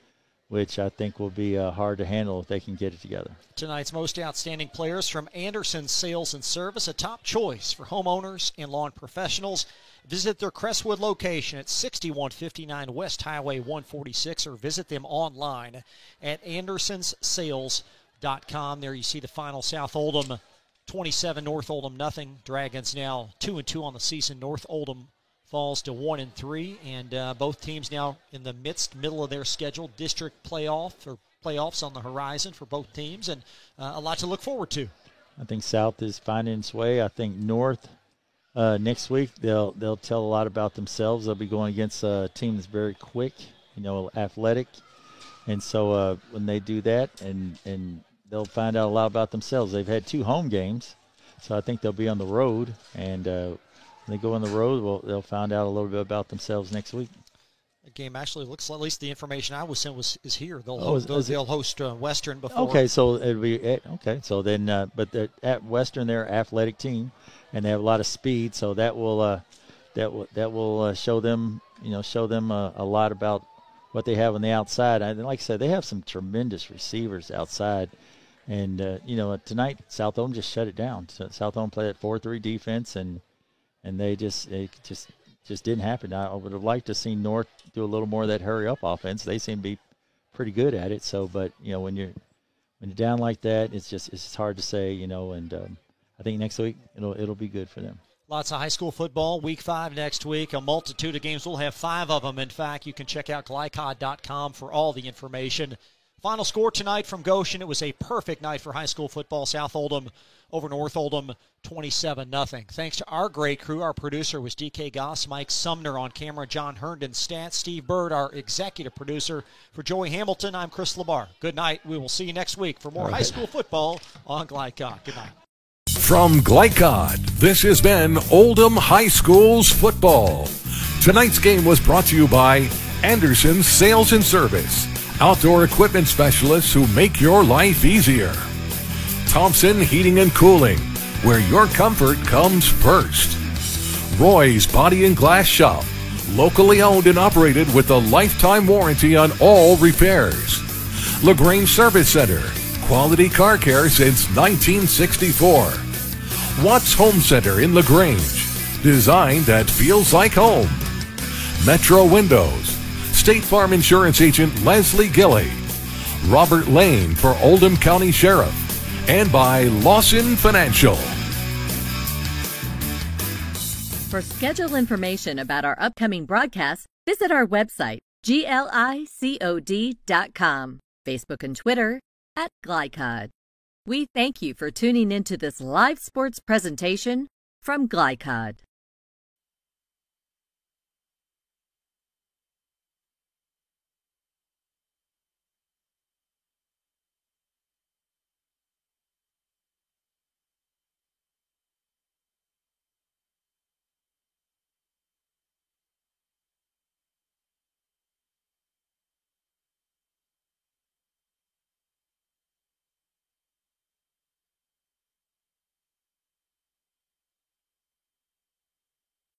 which I think will be hard to handle if they can get it together. Tonight's most outstanding players from Anderson Sales and Service, a top choice for homeowners and lawn professionals. Visit their Crestwood location at 6159 West Highway 146 or visit them online at andersonssales.com. There you see the final. South Oldham 27, North Oldham nothing. Dragons now 2-2 on the season. North Oldham falls to 1-3, and both teams now in the middle of their schedule. District playoffs on the horizon for both teams, and a lot to look forward to. I think South is finding its way. I think North next week they'll tell a lot about themselves. They'll be going against a team that's very quick, athletic, and so when they do that, and they'll find out a lot about themselves. They've had 2 home games, so I think they'll be on the road, and when they go on the road, they'll find out a little bit about themselves next week. The game actually looks, at least the information I was sent is here. They'll host Western before. Okay, so it'll be So then, but at Western, they're an athletic team, and they have a lot of speed. So that will show them a lot about what they have on the outside. And like I said, they have some tremendous receivers outside. And tonight South Oldham just shut it down. So South Oldham played that 4-3 defense, and it just didn't happen. I would have liked to see North do a little more of that hurry up offense. They seem to be pretty good at it. So, but when you're down like that, it's hard to say. And I think next week it'll be good for them. Lots of high school football. Week 5 next week. A multitude of games. We'll have 5 of them. In fact, you can check out glycod.com for all the information. Final score tonight from Goshen. It was a perfect night for high school football. South Oldham over North Oldham, 27-0. Thanks to our great crew. Our producer was DK Goss, Mike Sumner on camera, John Herndon stats, Steve Bird, our executive producer. For Joey Hamilton, I'm Chris Labar. Good night. We will see you next week for more high school football on Glycod. Good night. From Glycod, this has been Oldham High School's football. Tonight's game was brought to you by Anderson Sales and Service, outdoor equipment specialists who make your life easier. Thompson Heating and Cooling, where your comfort comes first. Roy's Body and Glass Shop, locally owned and operated with a lifetime warranty on all repairs. LaGrange Service Center, quality car care since 1964. Watts Home Center in LaGrange, design that feels like home. Metro Windows, State Farm Insurance Agent Leslie Gilley, Robert Lane for Oldham County Sheriff, and by Lawson Financial. For schedule information about our upcoming broadcasts, visit our website, glicod.com, Facebook and Twitter @Glycod. We thank you for tuning into this live sports presentation from Glycod.